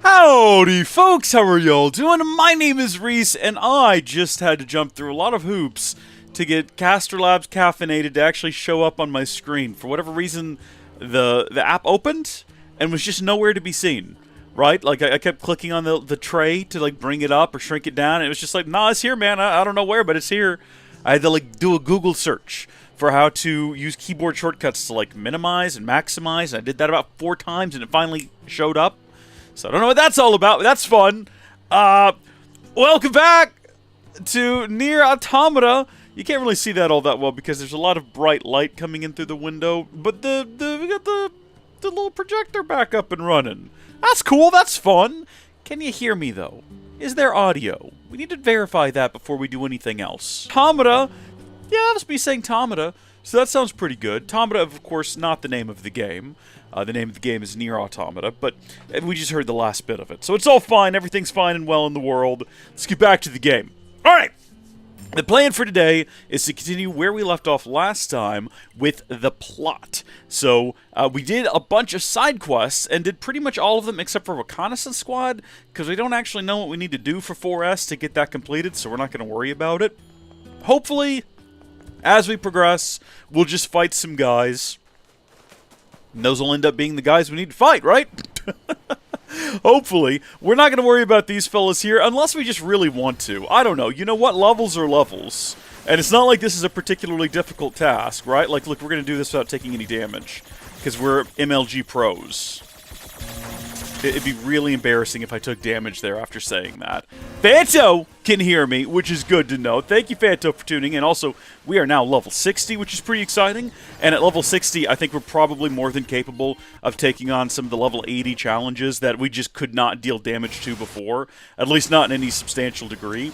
Howdy folks, how are y'all doing? My name is Rees, and I just had to jump through a lot of hoops to get Caster Labs Caffeinated to actually show up on my screen. For whatever reason, the app opened and was just nowhere to be seen, right? Like, I kept clicking on the tray to, like, bring it up or shrink it down, and it was just like, nah, it's here, man. I don't know where, but it's here. I had to, like, do a Google search for how to use keyboard shortcuts to, like, minimize and maximize. I did that about 4 times, and it finally showed up. So I don't know what that's all about, but that's fun. Welcome back to NieR Automata. You can't really see that all that well because there's a lot of bright light coming in through the window, but we got the little projector back up and running. That's cool, that's fun. Can you hear me though? Is there audio? We need to verify that before we do anything else. Automata. Yeah, I'll just be saying Automata. So that sounds pretty good. Automata, of course, not the name of the game. The name of the game is NieR Automata, but we just heard the last bit of it. So it's all fine, everything's fine and well in the world. Let's get back to the game. Alright! The plan for today is to continue where we left off last time with the plot. So, we did a bunch of side quests and did pretty much all of them except for Reconnaissance Squad, because we don't actually know what we need to do for 4S to get that completed, so we're not going to worry about it. Hopefully, as we progress, we'll just fight some guys. And those will end up being the guys we need to fight, right? Hopefully. We're not going to worry about these fellas here unless we just really want to. I don't know. You know what? Levels are levels. And it's not like this is a particularly difficult task, right? Like, look, we're going to do this without taking any damage. Because we're MLG pros. It'd be really embarrassing if I took damage there after saying that. Fanto can hear me, which is good to know. Thank you, Fanto, for tuning in. Also, we are now level 60, which is pretty exciting. And at level 60, I think we're probably more than capable of taking on some of the level 80 challenges that we just could not deal damage to before. At least not in any substantial degree.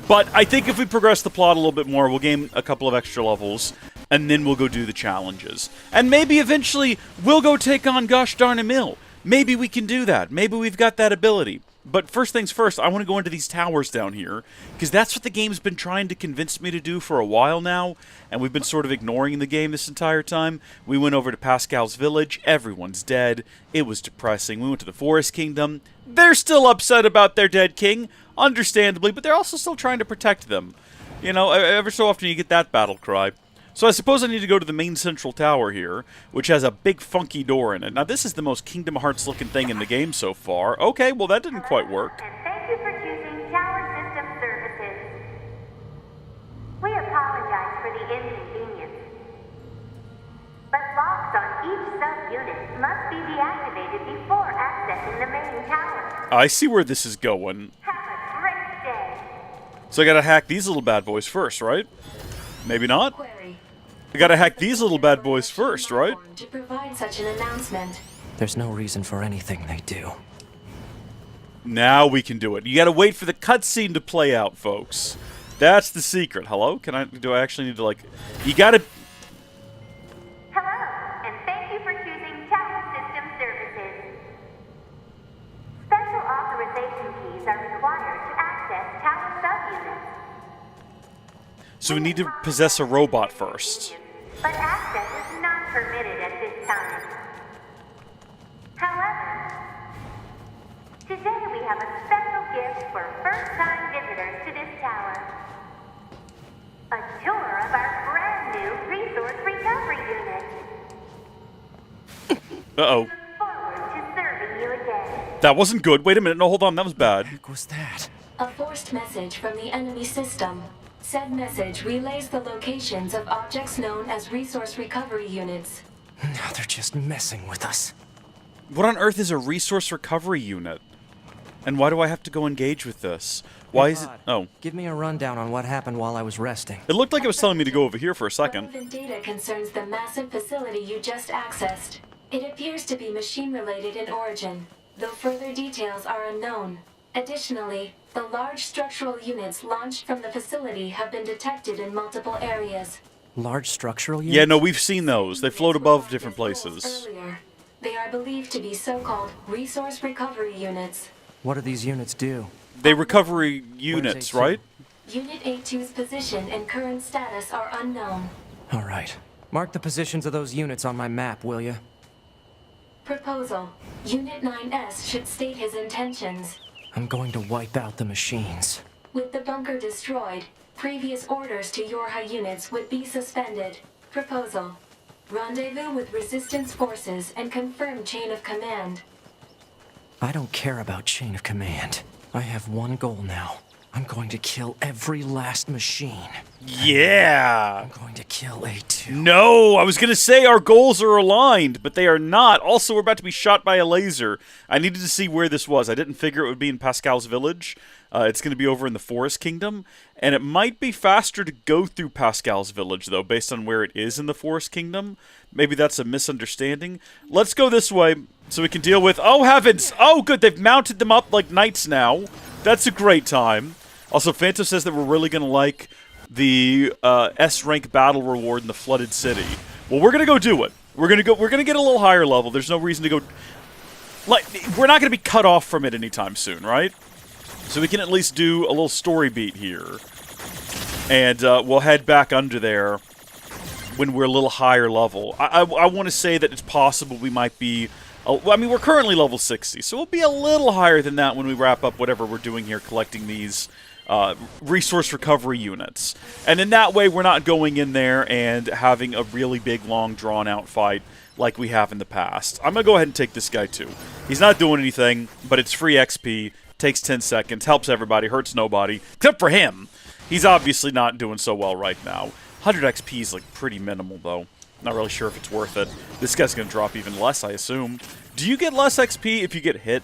But I think if we progress the plot a little bit more, we'll gain a couple of extra levels, and then we'll go do the challenges. And maybe eventually we'll go take on Gosh Darn Emil. Maybe we can do that. Maybe we've got that ability. But first things first, I want to go into these towers down here, because that's what the game's been trying to convince me to do for a while now, and we've been sort of ignoring the game this entire time. We went over to Pascal's village. Everyone's dead. It was depressing. We went to the Forest Kingdom. They're still upset about their dead king, understandably, but they're also still trying to protect them. You know, ever so often you get that battle cry. So I suppose I need to go to the main central tower here, which has a big funky door in it. Now this is the most Kingdom Hearts looking thing in the game so far. Okay, well that didn't quite work. And thank you for choosing Tower System Services. We apologize for the inconvenience, but locks on each sub-unit must be deactivated before accessing the main tower. I see where this is going. Have a great day. So I gotta hack these little bad boys first, right? Maybe not? I gotta hack these little bad boys first, right? To provide such an announcement. There's no reason for anything they do. Now we can do it. You gotta wait for the cutscene to play out, folks. That's the secret. Hello? Do I actually need to, like... You gotta... Hello, and thank you for choosing Tower System Services. Special authorization keys are required to access tower subunits. So we need to possess a robot first. But access is not permitted at this time. However, today we have a special gift for first-time visitors to this tower. A tour of our brand new resource recovery unit. Uh-oh. We look forward to serving you again. That wasn't good. Wait a minute. No, hold on. That was bad. What the heck was that? A forced message from the enemy system. Said message relays the locations of objects known as resource recovery units. Now they're just messing with us. What on earth is a resource recovery unit? And why do I have to go engage with this? Why is it... Oh. Give me a rundown on what happened while I was resting. It looked like it was telling me to go over here for a second. Relevant data concerns the massive facility you just accessed. It appears to be machine-related in origin, though further details are unknown. Additionally, the large structural units launched from the facility have been detected in multiple areas. Large structural units? Yeah, no, we've seen those. They float above different places. Earlier. They are believed to be so-called resource recovery units. What do these units do? They recovery units, A2? right? Unit A2's position and current status are unknown. All right. Mark the positions of those units on my map, will you? Proposal. Unit 9S should state his intentions. I'm going to wipe out the machines. With the bunker destroyed, previous orders to Yorha units would be suspended. Proposal. Rendezvous with resistance forces and confirm chain of command. I don't care about chain of command. I have one goal now. I'm going to kill every last machine. Yeah! I'm going to kill A2. No! I was gonna say our goals are aligned, but they are not. Also, we're about to be shot by a laser. I needed to see where this was. I didn't figure it would be in Pascal's village. It's gonna be over in the Forest Kingdom. And it might be faster to go through Pascal's village, though, based on where it is in the Forest Kingdom. Maybe that's a misunderstanding. Let's go this way, so we can deal with... Oh, heavens! Oh, good, they've mounted them up like knights now. That's a great time. Also, Phantom says that we're really gonna like the S-rank battle reward in the Flooded City. Well, we're gonna go do it. We're gonna get a little higher level. There's no reason to go... Like, we're not gonna be cut off from it anytime soon, right? So we can at least do a little story beat here. And we'll head back under there when we're a little higher level. I want to say that it's possible we might be... I mean, we're currently level 60, so we'll be a little higher than that when we wrap up whatever we're doing here, collecting these resource recovery units. And in that way, we're not going in there and having a really big, long, drawn-out fight like we have in the past. I'm going to go ahead and take this guy, too. He's not doing anything, but it's free XP, takes 10 seconds, helps everybody, hurts nobody, except for him. He's obviously not doing so well right now. 100 XP is, like, pretty minimal, though. Not really sure if it's worth it. This guy's going to drop even less, I assume. Do you get less XP if you get hit?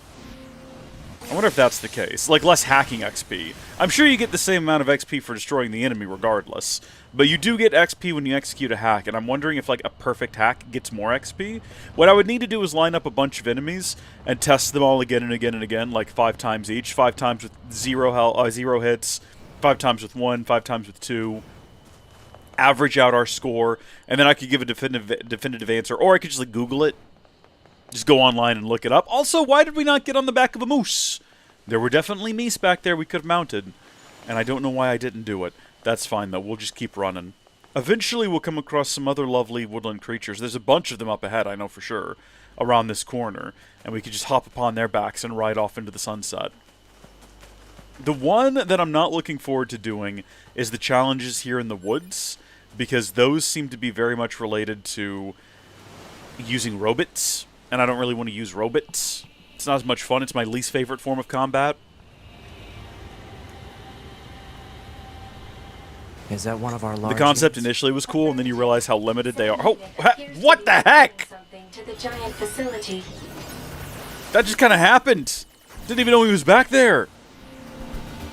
I wonder if that's the case. Like, less hacking XP. I'm sure you get the same amount of XP for destroying the enemy regardless. But you do get XP when you execute a hack, and I'm wondering if, like, a perfect hack gets more XP. What I would need to do is line up a bunch of enemies and test them all again and again and again, like 5 times each. 5 times with 0 hits, 5 times with 1, 5 times with 2. Average out our score, and then I could give a definitive answer, or I could just, like, Google it. Just go online and look it up. Also, why did we not get on the back of a moose? There were definitely meese back there we could have mounted, and I don't know why I didn't do it. That's fine, though. We'll just keep running. Eventually, we'll come across some other lovely woodland creatures. There's a bunch of them up ahead, I know for sure, around this corner, and we could just hop upon their backs and ride off into the sunset. The one that I'm not looking forward to doing is the challenges here in the woods, because those seem to be very much related to using robots, and I don't really want to use robots. It's not as much fun. It's my least favorite form of combat. Is that one of our large The concept units? initially was cool, and then you realize how limited they are. Oh, what the heck? To the giant facility. That just kind of happened. Didn't even know he was back there.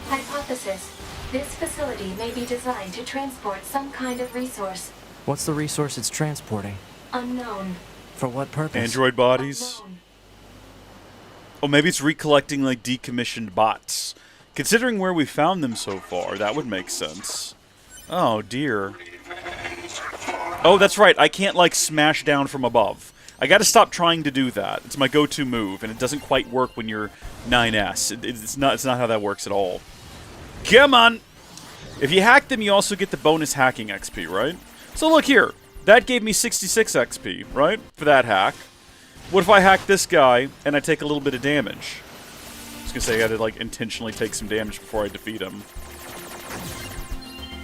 Hypothesis. This facility may be designed to transport some kind of resource. What's the resource it's transporting? Unknown. For what purpose? Android bodies. Unknown. Oh, maybe it's recollecting, like, decommissioned bots. Considering where we found them so far, that would make sense. Oh, dear. Oh, that's right. I can't, like, smash down from above. I gotta stop trying to do that. It's my go-to move, and it doesn't quite work when you're 9S. It's not how that works at all. Come on! If you hack them, you also get the bonus hacking XP, right? So look here. That gave me 66 XP, right? For that hack. What if I hack this guy, and I take a little bit of damage? I was gonna say I had to, like, intentionally take some damage before I defeat him.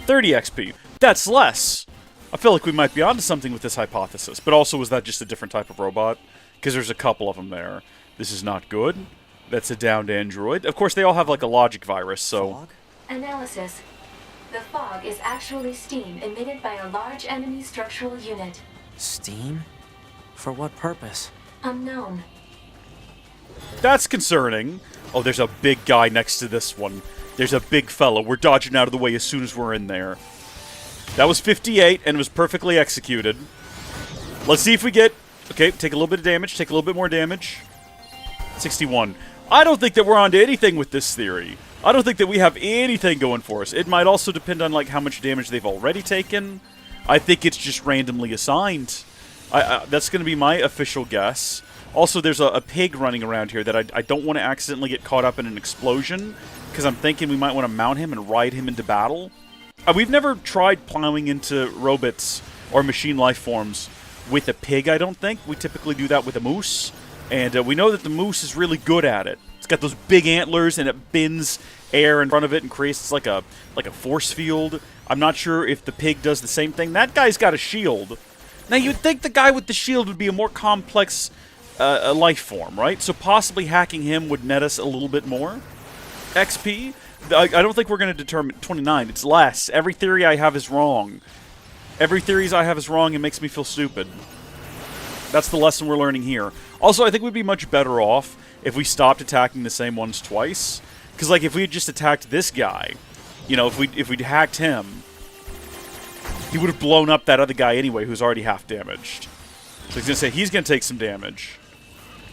30 XP. That's less! I feel like we might be onto something with this hypothesis. But also, was that just a different type of robot? Because there's a couple of them there. This is not good. That's a downed android. Of course, they all have, like, a logic virus, so... Fog? Analysis. The fog is actually steam emitted by a large enemy structural unit. Steam? For what purpose? Unknown. That's concerning. Oh, there's a big guy next to this one. There's a big fella. We're dodging out of the way as soon as we're in there. That was 58, and it was perfectly executed. Let's see if we get... Okay, take a little bit of damage. Take a little bit more damage. 61. I don't think that we're onto anything with this theory. I don't think that we have anything going for us. It might also depend on, like, how much damage they've already taken. I think it's just randomly assigned. That's going to be my official guess. Also, there's a pig running around here that I don't want to accidentally get caught up in an explosion, because I'm thinking we might want to mount him and ride him into battle. We've never tried plowing into robots or machine life forms with a pig, I don't think. We typically do that with a moose, and we know that the moose is really good at it. It's got those big antlers, and it bends air in front of it and creates like a force field. I'm not sure if the pig does the same thing. That guy's got a shield. Now, you'd think the guy with the shield would be a more complex a life form, right? So possibly hacking him would net us a little bit more XP. I don't think we're going to determine 29. It's less. Every theory I have is wrong. Every theory I have is wrong and makes me feel stupid. That's the lesson we're learning here. Also, I think we'd be much better off if we stopped attacking the same ones twice. Because, like, if we had just attacked this guy, you know, if we'd hacked him, he would have blown up that other guy anyway, who's already half damaged. So he's going to say he's going to take some damage.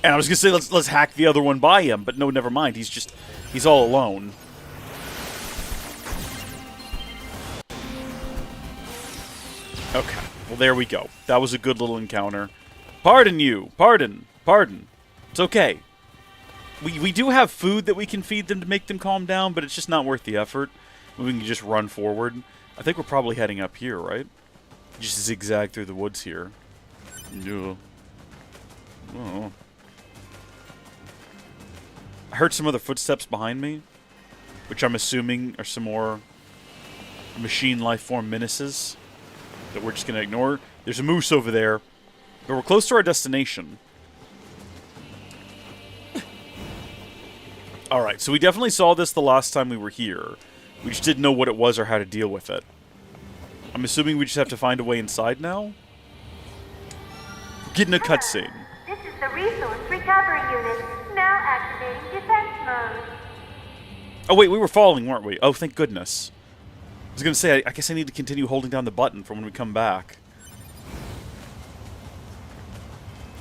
And I was going to say let's hack the other one by him, but no, never mind. He's all alone. Okay, well, there we go. That was a good little encounter. Pardon you. Pardon. It's okay. We do have food that we can feed them to make them calm down, but it's just not worth the effort. We can just run forward. I think we're probably heading up here, right? Just zigzag through the woods here. Yeah. Oh. I heard some other footsteps behind me, which I'm assuming are some more machine life form menaces that we're just going to ignore. There's a moose over there, but we're close to our destination. Alright, so we definitely saw this the last time we were here. We just didn't know what it was or how to deal with it. I'm assuming we just have to find a way inside now? We're getting a cutscene. This is the resource recovery unit, now activating defense mode. Oh wait, we were falling, weren't we? Oh, thank goodness. I was going to say, I guess I need to continue holding down the button for when we come back.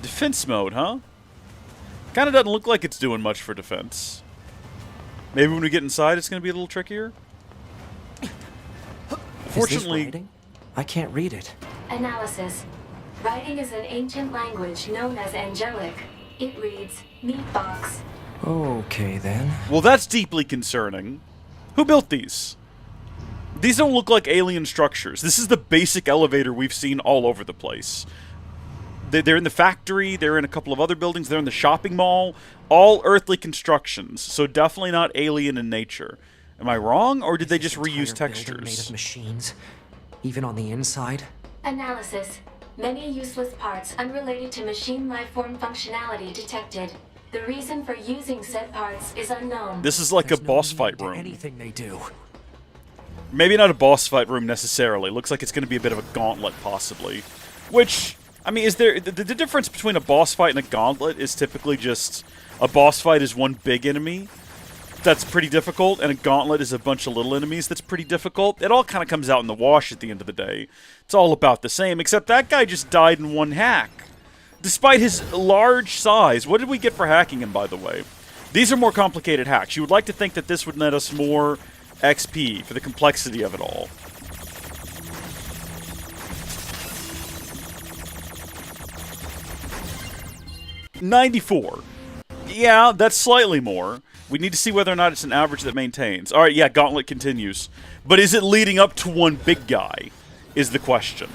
Defense mode, huh? Kind of doesn't look like it's doing much for defense. Maybe when we get inside, it's going to be a little trickier. Fortunately, is this writing? I can't read it. Analysis. Writing is an ancient language known as angelic. It reads, meat box. Okay, then. well, that's deeply concerning. Who built these? These don't look like alien structures. This is the basic elevator we've seen all over the place. They're in the factory, they're in a couple of other buildings, they're in the shopping mall. All earthly constructions, so definitely not alien in nature. Am I wrong, or did they just reuse textures? Made of machines, even on the inside. Analysis. Many useless parts unrelated to machine lifeform functionality detected. The reason for using said parts is unknown. This is like There's a no boss meaning fight to room. Anything they do. Maybe not a boss fight room necessarily. Looks like it's going to be a bit of a gauntlet, possibly. Which, I mean, is there... The difference between a boss fight and a gauntlet is typically just... A boss fight is one big enemy. That's pretty difficult, and a gauntlet is a bunch of little enemies that's pretty difficult. It all kind of comes out in the wash at the end of the day. It's all about the same, except that guy just died in one hack. Despite his large size. What did we get for hacking him, by the way? These are more complicated hacks. You would like to think that this would net us more XP for the complexity of it all. $94. Yeah, that's slightly more. We need to see whether or not it's an average that maintains. Alright, yeah, Gauntlet continues. But is it leading up to one big guy? Is the question.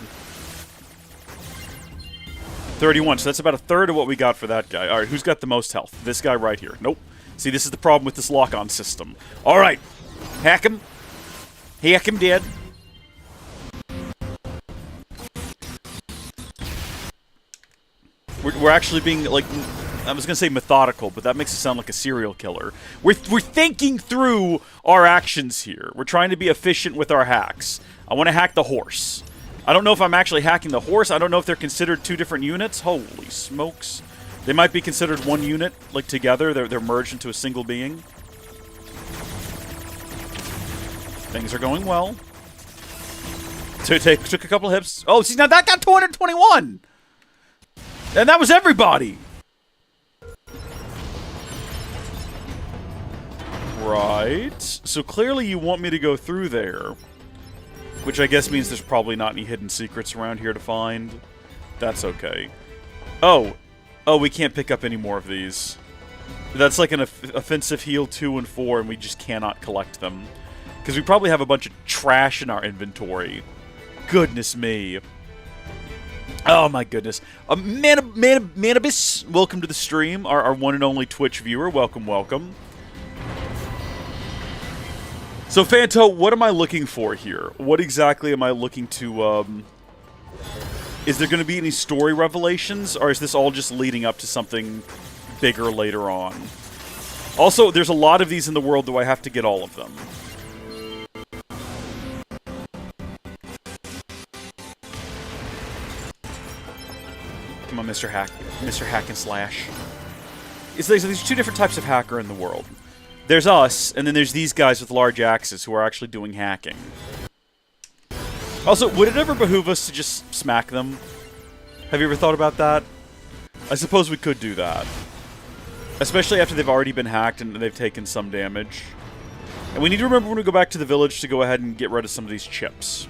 31, so that's about a third of what we got for that guy. Alright, who's got the most health? This guy right here. Nope. See, this is the problem with this lock-on system. Alright. Hack him. Hack him dead. We're actually being, like... I was going to say methodical, but that makes it sound like a serial killer. We're thinking through our actions here. We're trying to be efficient with our hacks. I want to hack the horse. I don't know if I'm actually hacking the horse. I don't know if they're considered two different units. Holy smokes. They might be considered one unit, like together. They're merged into a single being. Things are going well. Took a couple of hits. Oh, see, now that got 221! And that was everybody! Right. So clearly you want me to go through there. Which I guess means there's probably not any hidden secrets around here to find. That's okay. Oh. Oh, we can't pick up any more of these. That's like an offensive heal 2 and 4, and we just cannot collect them. Because we probably have a bunch of trash in our inventory. Goodness me. Oh my goodness. Manibus, welcome to the stream. Our one and only Twitch viewer. Welcome, welcome. So, Fanto, what am I looking for here? What exactly am I looking to, Is there going to be any story revelations, or is this all just leading up to something bigger later on? Also, there's a lot of these in the world. Do I have to get all of them? Come on, Mr. Hack. Mr. Hack and Slash. There's two different types of hacker in the world. There's us, and then there's these guys with large axes who are actually doing hacking. Also, would it ever behoove us to just smack them? Have you ever thought about that? I suppose we could do that. Especially after they've already been hacked and they've taken some damage. And we need to remember when we go back to the village to go ahead and get rid of some of these chips.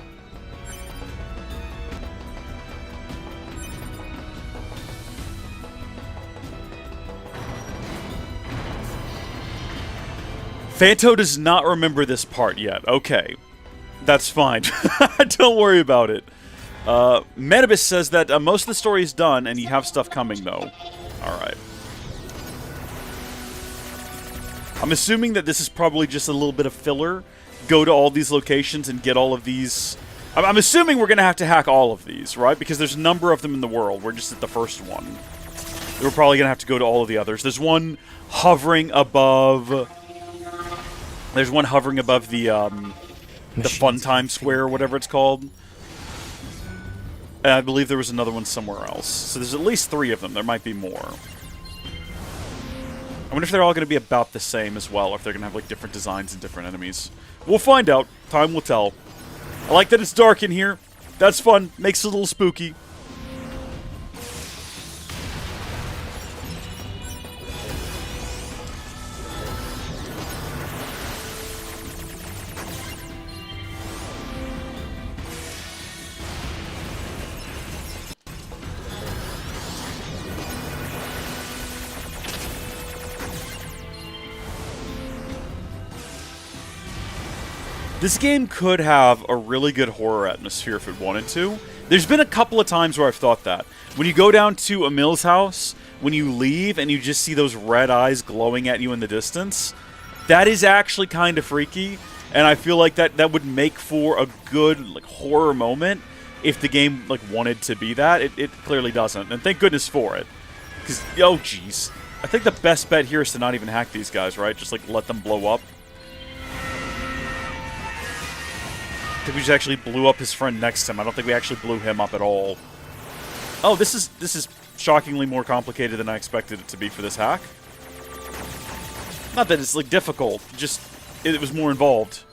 Fanto does not remember this part yet. Okay. That's fine. Don't worry about it. Metabus says that most of the story is done, and you have stuff coming, though. Alright. I'm assuming that this is probably just a little bit of filler. Go to all these locations and get all of these... I'm assuming we're going to have to hack all of these, right? Because there's a number of them in the world. We're just at the first one. We're probably going to have to go to all of the others. There's one hovering above... There's one hovering above the Funtime Square, or whatever it's called. And I believe there was another one somewhere else. So there's at least 3 of them. There might be more. I wonder if they're all going to be about the same as well, or if they're going to have like different designs and different enemies. We'll find out. Time will tell. I like that it's dark in here. That's fun. Makes it a little spooky. This game could have a really good horror atmosphere if it wanted to. There's been a couple of times where I've thought that. When you go down to Emil's house, when you leave and you just see those red eyes glowing at you in the distance, that is actually kind of freaky, and I feel like that would make for a good like horror moment if the game like wanted to be that. It clearly doesn't, and thank goodness for it. Because, oh jeez. I think the best bet here is to not even hack these guys, right? Just like let them blow up. I think we just actually blew up his friend next to him. I don't think we actually blew him up at all. Oh, this is shockingly more complicated than I expected it to be for this hack. Not that it's like difficult, just it was more involved.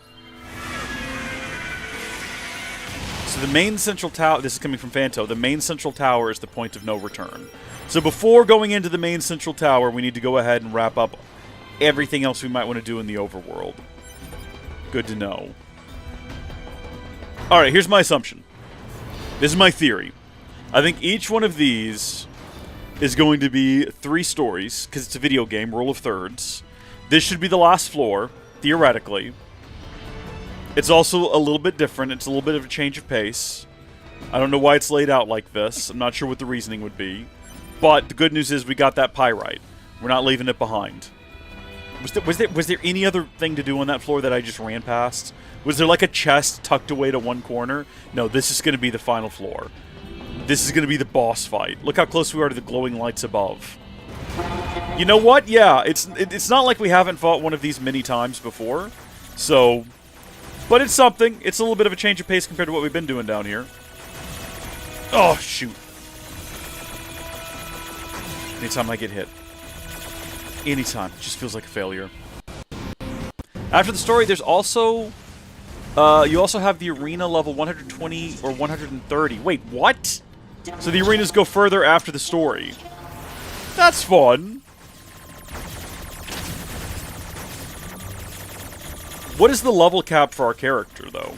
So the main central tower, this is coming from Fanto, the main central tower is the point of no return. So before going into the main central tower, we need to go ahead and wrap up everything else we might want to do in the overworld. Good to know. Alright, here's my assumption. This is my theory. I think each one of these is going to be 3 stories, because it's a video game, rule of thirds. This should be the last floor, theoretically. It's also a little bit different. It's a little bit of a change of pace. I don't know why it's laid out like this. I'm not sure what the reasoning would be. But the good news is we got that pyrite. We're not leaving it behind. Was there any other thing to do on that floor that I just ran past? Was there like a chest tucked away to one corner? No, this is going to be the final floor. This is going to be the boss fight. Look how close we are to the glowing lights above. You know what? Yeah, it's not like we haven't fought one of these many times before. So, but it's something. It's a little bit of a change of pace compared to what we've been doing down here. Oh, shoot. Anytime I get hit. Anytime. It just feels like a failure. After the story, there's also... you also have the arena level 120 or 130. Wait, what? So the arenas go further after the story. That's fun. What is the level cap for our character, though?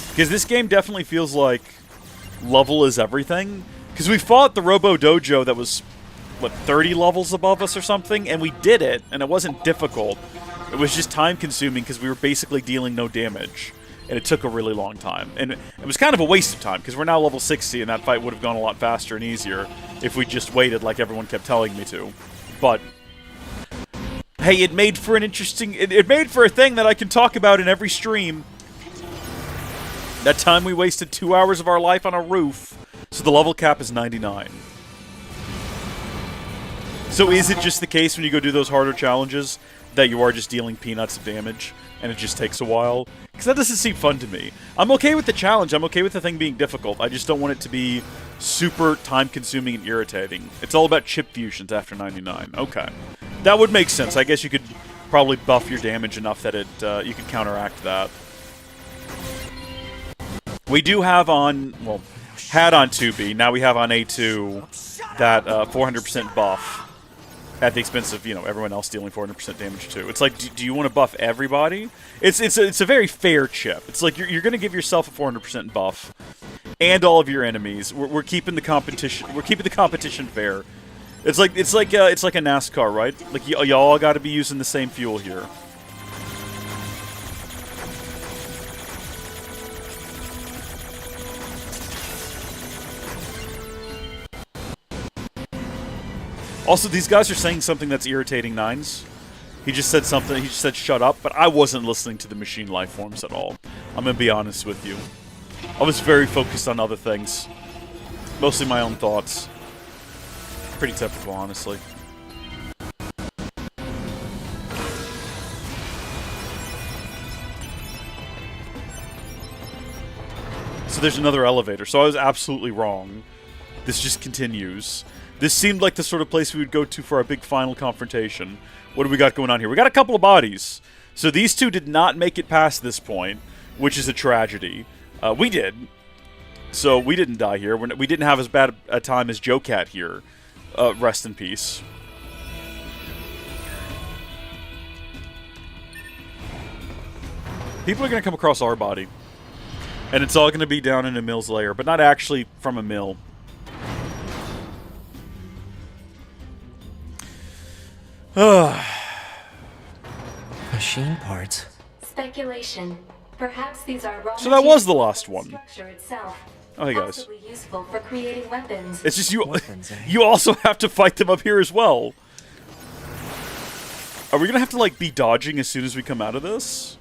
Because this game definitely feels like level is everything. Because we fought the Robo Dojo that was, what, 30 levels above us or something? And we did it, and it wasn't difficult. It was just time-consuming because we were basically dealing no damage. And it took a really long time. And it was kind of a waste of time, because we're now level 60, and that fight would have gone a lot faster and easier if we just waited like everyone kept telling me to. But, hey, it made for an interesting... It made for a thing that I can talk about in every stream. That time we wasted 2 hours of our life on a roof. So the level cap is 99. So is it just the case when you go do those harder challenges that you are just dealing peanuts of damage, and it just takes a while? Because that doesn't seem fun to me. I'm okay with the challenge, I'm okay with the thing being difficult, I just don't want it to be super time-consuming and irritating. It's all about chip fusions after 99. Okay. That would make sense. I guess you could probably buff your damage enough that it you could counteract that. We do have on, well, had on 2B, now we have on A2 that 400% buff. At the expense of, you know, everyone else dealing 400% damage too. It's like, do you want to buff everybody? It's a very fair chip. It's like you're going to give yourself a 400% buff, and all of your enemies. We're keeping the competition. We're keeping the competition fair. It's like a NASCAR, right? Like y'all got to be using the same fuel here. Also, these guys are saying something that's irritating Nines. He just said something, he just said shut up, but I wasn't listening to the machine life forms at all. I'm gonna be honest with you. I was very focused on other things. Mostly my own thoughts. Pretty typical, honestly. So there's another elevator. So I was absolutely wrong. This just continues. This seemed like the sort of place we would go to for our big final confrontation. What do we got going on here? We got a couple of bodies. So these two did not make it past this point, which is a tragedy. We did. So we didn't die here. We didn't have as bad a time as Joe Cat here. Rest in peace. People are going to come across our body. And it's all going to be down in a mill's lair, but not actually from a mill. Machine parts. Speculation. Perhaps these are raw So that was the materials last for the one. structure itself. Oh, hey guys. Possibly useful for creating weapons. It's just you. Weapons, eh? You also have to fight them up here as well. Are we gonna have to like be dodging as soon as we come out of this,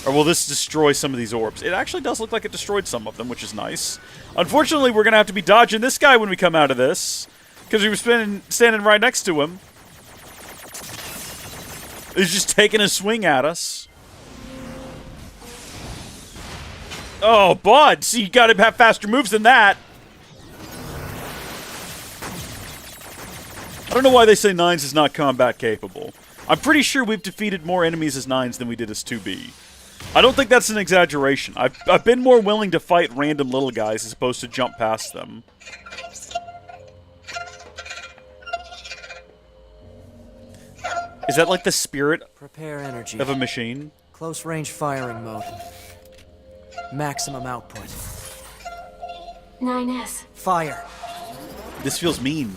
or will this destroy some of these orbs? It actually does look like it destroyed some of them, which is nice. Unfortunately, we're gonna have to be dodging this guy when we come out of this, because we were standing right next to him. He's just taking a swing at us. Oh, bud! So you gotta have faster moves than that. I don't know why they say Nines is not combat capable. I'm pretty sure we've defeated more enemies as Nines than we did as 2B. I don't think that's an exaggeration. I've been more willing to fight random little guys as opposed to jump past them. Is that like the spirit Prepare energy. of a machine? Close range firing mode. Maximum output. 9S. Fire. This feels mean.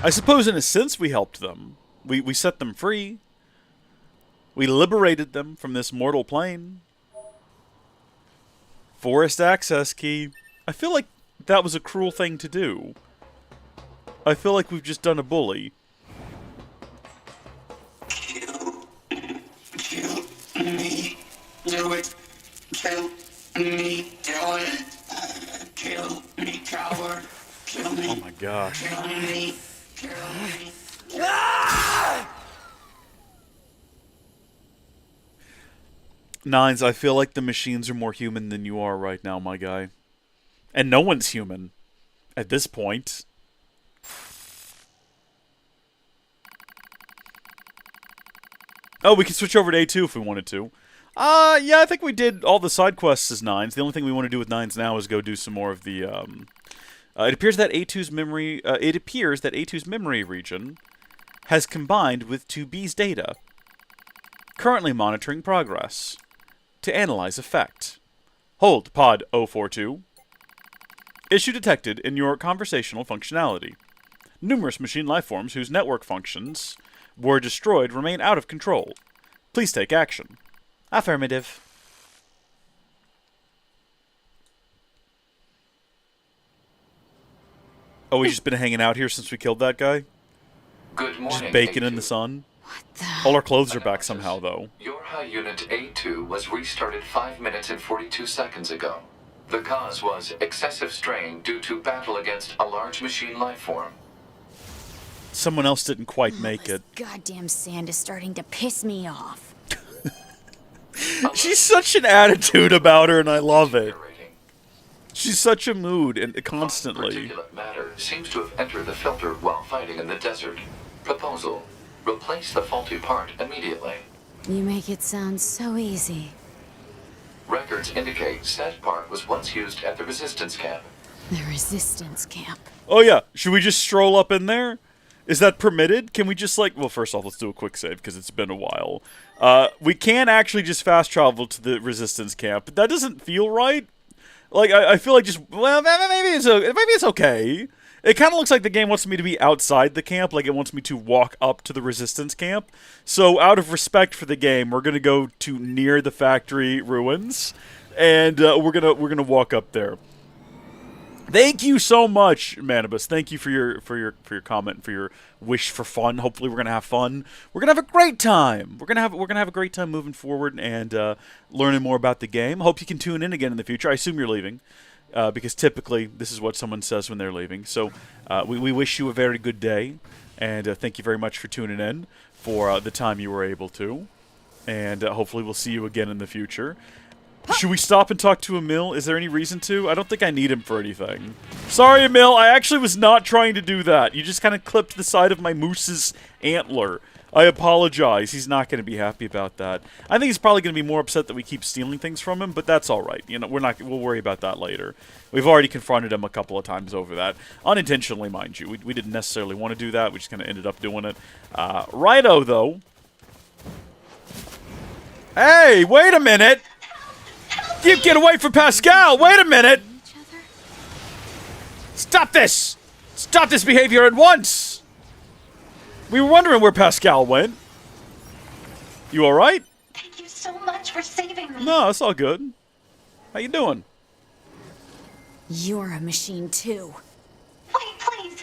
I suppose in a sense we helped them. We set them free. We liberated them from this mortal plane. Forest access key. I feel like that was a cruel thing to do. I feel like we've just done a bully. Kill me. Do it. Kill me. Do it. Kill me, coward. Kill me. Oh my gosh. Kill me. Kill me. Nines, I feel like the machines are more human than you are right now, my guy. And no one's human. At this point. Oh, we can switch over to A2 if we wanted to. Yeah, I think we did all the side quests as Nines. The only thing we want to do with Nines now is go do some more of the, it appears that A2's memory region has combined with 2B's data. Currently monitoring progress. To analyze effect. Hold pod 042. Issue detected in your conversational functionality. Numerous machine lifeforms whose network functions were destroyed remain out of control. Please take action. Affirmative. Oh, we've just been hanging out here since we killed that guy? Good morning, Just baking in A2. the sun? All our clothes are back somehow, though. Your high unit A2 was restarted 5 minutes and 42 seconds ago. The cause was excessive strain due to battle against a large machine lifeform. Someone else didn't quite make it. This goddamn sand is starting to piss me off. She's such an attitude about her, and I love it. Rating. She's such a mood, and constantly. Particulate matter seems to have entered the filter while fighting in the desert. Proposal: replace the faulty part immediately. You make it sound so easy. Records indicate said part was once used at the resistance camp. The resistance camp. Oh yeah, should we just stroll up in there? Is that permitted? Can we just like... Well, first off, let's do a quick save, because it's been a while. We can actually just fast travel to the resistance camp, but that doesn't feel right. Like, I feel like just... Well, maybe it's okay. It kind of looks like the game wants me to be outside the camp, like it wants me to walk up to the resistance camp. So, out of respect for the game, we're gonna go to near the factory ruins, and we're gonna walk up there. Thank you so much, Manibus. Thank you for your comment, for your wish for fun. Hopefully, we're gonna have fun. We're gonna have a great time. We're gonna have a great time moving forward and learning more about the game. Hope you can tune in again in the future. I assume you're leaving, because typically this is what someone says when they're leaving. So we wish you a very good day, and thank you very much for tuning in for the time you were able to, and hopefully we'll see you again in the future. Should we stop and talk to Emil? Is there any reason to? I don't think I need him for anything. Sorry, Emil. I actually was not trying to do that. You just kind of clipped the side of my moose's antler. I apologize. He's not going to be happy about that. I think he's probably going to be more upset that we keep stealing things from him, but that's all right. You know, we'll worry about that later. We've already confronted him a couple of times over that. Unintentionally, mind you. We didn't necessarily want to do that. We just kind of ended up doing it. Righto, though. Hey, wait a minute! You get away from Pascal! Wait a minute! Stop this! Stop this behavior at once! We were wondering where Pascal went. You alright? Thank you so much for saving me. No, it's all good. How you doing? You're a machine too. Wait, please.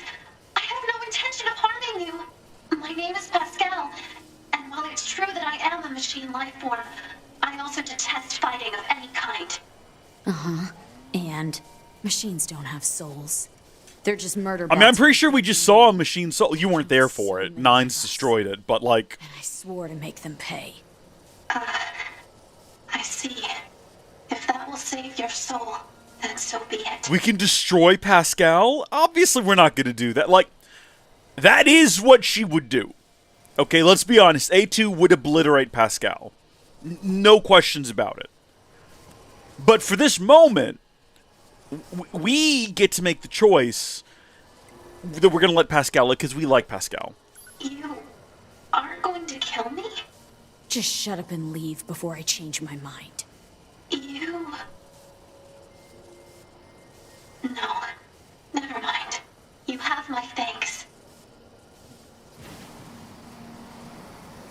I have no intention of harming you. My name is Pascal, and while it's true that I am a machine life form, I also detest fighting of any kind. Uh-huh. And machines don't have souls. They're just murder I mean, I'm bots. pretty sure we just saw a machine soul. You weren't there for it. Nines destroyed it, but like... And I swore to make them pay. I see. If that will save your soul, then so be it. We can destroy Pascal? Obviously, we're not going to do that. Like, that is what she would do. Okay, let's be honest. A2 would obliterate Pascal. No questions about it. But for this moment, we get to make the choice that we're going to let Pascal live because we like Pascal. You aren't going to kill me? Just shut up and leave before I change my mind. You... No. Never mind. You have my thanks.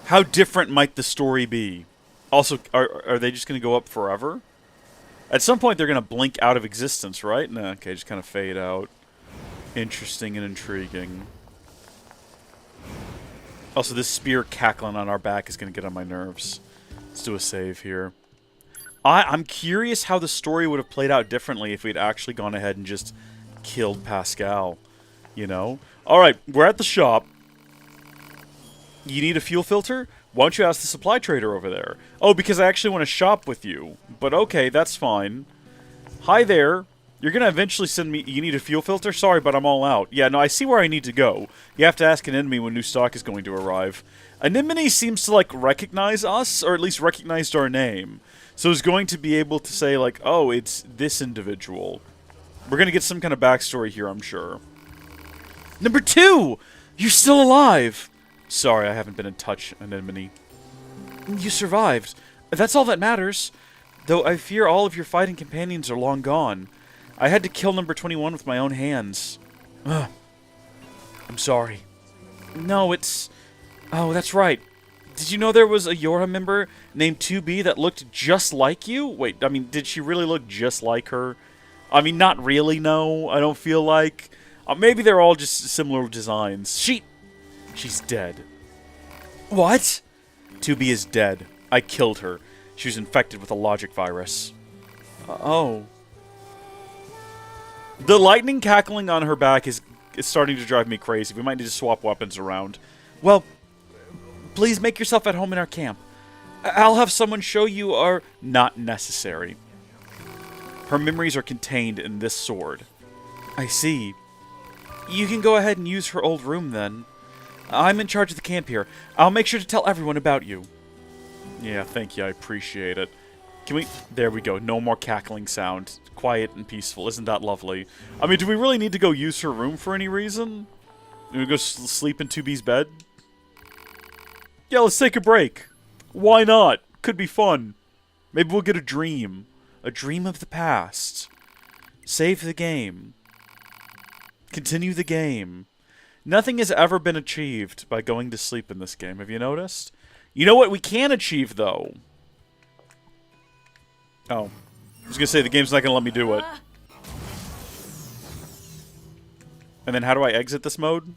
How different might the story be? Also, are they just going to go up forever? At some point, they're going to blink out of existence, right? No, okay, just kind of fade out. Interesting and intriguing. Also, this spear cackling on our back is going to get on my nerves. Let's do a save here. I'm curious how the story would have played out differently if we'd actually gone ahead and just killed Pascal. You know? Alright, we're at the shop. You need a fuel filter? Why don't you ask the supply trader over there? Oh, because I actually want to shop with you. But okay, that's fine. Hi there. You're going to eventually send me... You need a fuel filter? Sorry, but I'm all out. Yeah, no, I see where I need to go. You have to ask an enemy when new stock is going to arrive. Anemone seems to, like, recognize us, or at least recognized our name. So it's going to be able to say, like, oh, it's this individual. We're going to get some kind of backstory here, I'm sure. Number 2! You're still alive! Sorry, I haven't been in touch, Anemone. You survived. That's all that matters. Though I fear all of your fighting companions are long gone. I had to kill number 21 with my own hands. Ugh. I'm sorry. No, it's... Oh, that's right. Did you know there was a Yora member named 2B that looked just like you? Wait, I mean, did she really look just like her? I mean, not really, no. I don't feel like... maybe they're all just similar designs. She's dead. What? 2B is dead. I killed her. She was infected with a logic virus. Oh. The lightning cackling on her back is starting to drive me crazy. We might need to swap weapons around. Well, please make yourself at home in our camp. I'll have someone show you our... Not necessary. Her memories are contained in this sword. I see. You can go ahead and use her old room then. I'm in charge of the camp here. I'll make sure to tell everyone about you. Yeah, thank you. I appreciate it. Can we... There we go. No more cackling sound. Quiet and peaceful. Isn't that lovely? I mean, do we really need to go use her room for any reason? Do we go sleep in 2B's bed? Yeah, let's take a break. Why not? Could be fun. Maybe we'll get a dream. A dream of the past. Save the game. Continue the game. Nothing has ever been achieved by going to sleep in this game. Have you noticed? You know what we can achieve, though? Oh. I was going to say, the game's not going to let me do it. And then how do I exit this mode?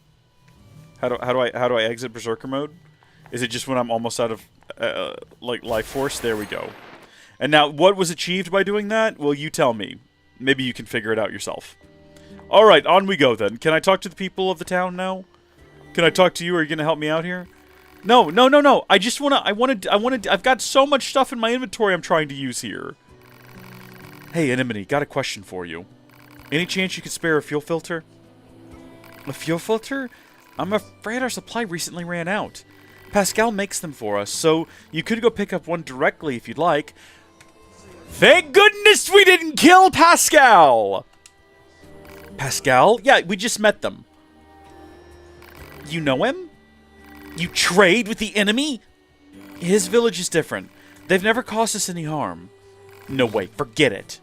How do I exit Berserker mode? Is it just when I'm almost out of like life force? There we go. And now, what was achieved by doing that? Well, you tell me. Maybe you can figure it out yourself. All right, on we go then. Can I talk to the people of the town now? Can I talk to you? Are you gonna help me out here? No. I just wanna. I've got so much stuff in my inventory I'm trying to use here. Hey, Anemone, got a question for you. Any chance you could spare a fuel filter? A fuel filter? I'm afraid our supply recently ran out. Pascal makes them for us, so you could go pick up one directly if you'd like. Thank goodness we didn't kill Pascal! Pascal? Yeah, we just met them. You know him? You trade with the enemy? His village is different. They've never caused us any harm. No way, forget it.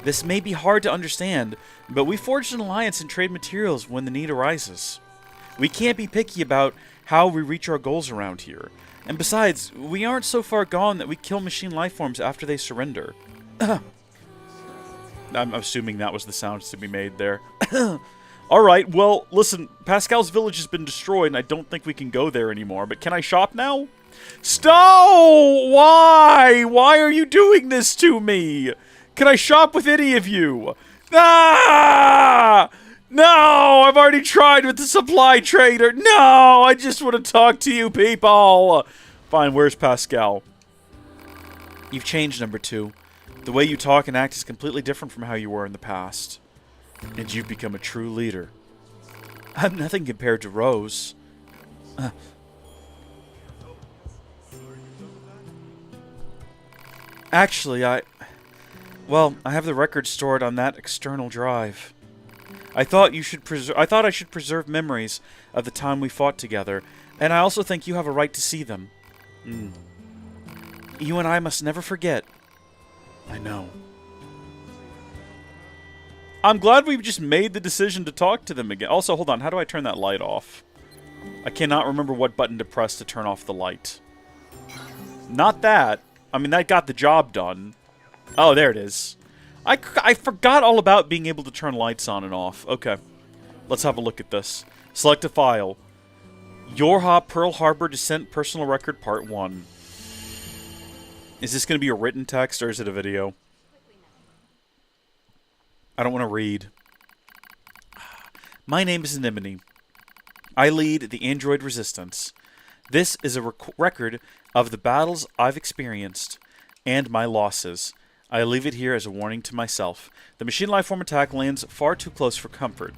This may be hard to understand, but we forged an alliance and trade materials when the need arises. We can't be picky about how we reach our goals around here. And besides, we aren't so far gone that we kill machine lifeforms after they surrender. I'm assuming that was the sounds to be made there. Alright, well, listen, Pascal's village has been destroyed and I don't think we can go there anymore, but can I shop now? Stop! Why? Why are you doing this to me? Can I shop with any of you? Ah! No! I've already tried with the supply trader. No! I just want to talk to you people. Fine, where's Pascal? You've changed, number 2. The way you talk and act is completely different from how you were in the past. And you've become a true leader. I'm nothing compared to Rose. Actually, I have the record stored on that external drive. I thought I should preserve memories of the time we fought together, and I also think you have a right to see them. You and I must never forget. I know. I'm glad we just made the decision to talk to them again. Also, hold on, how do I turn that light off? I cannot remember what button to press to turn off the light. Not that. I mean, that got the job done. Oh, there it is. I forgot all about being able to turn lights on and off. Okay. Let's have a look at this. Select a file. Yorha Pearl Harbor Descent Personal Record Part 1. Is this going to be a written text or is it a video? I don't want to read. My name is Anemone. I lead the Android Resistance. This is a record of the battles I've experienced and my losses. I leave it here as a warning to myself. The machine lifeform attack lands far too close for comfort.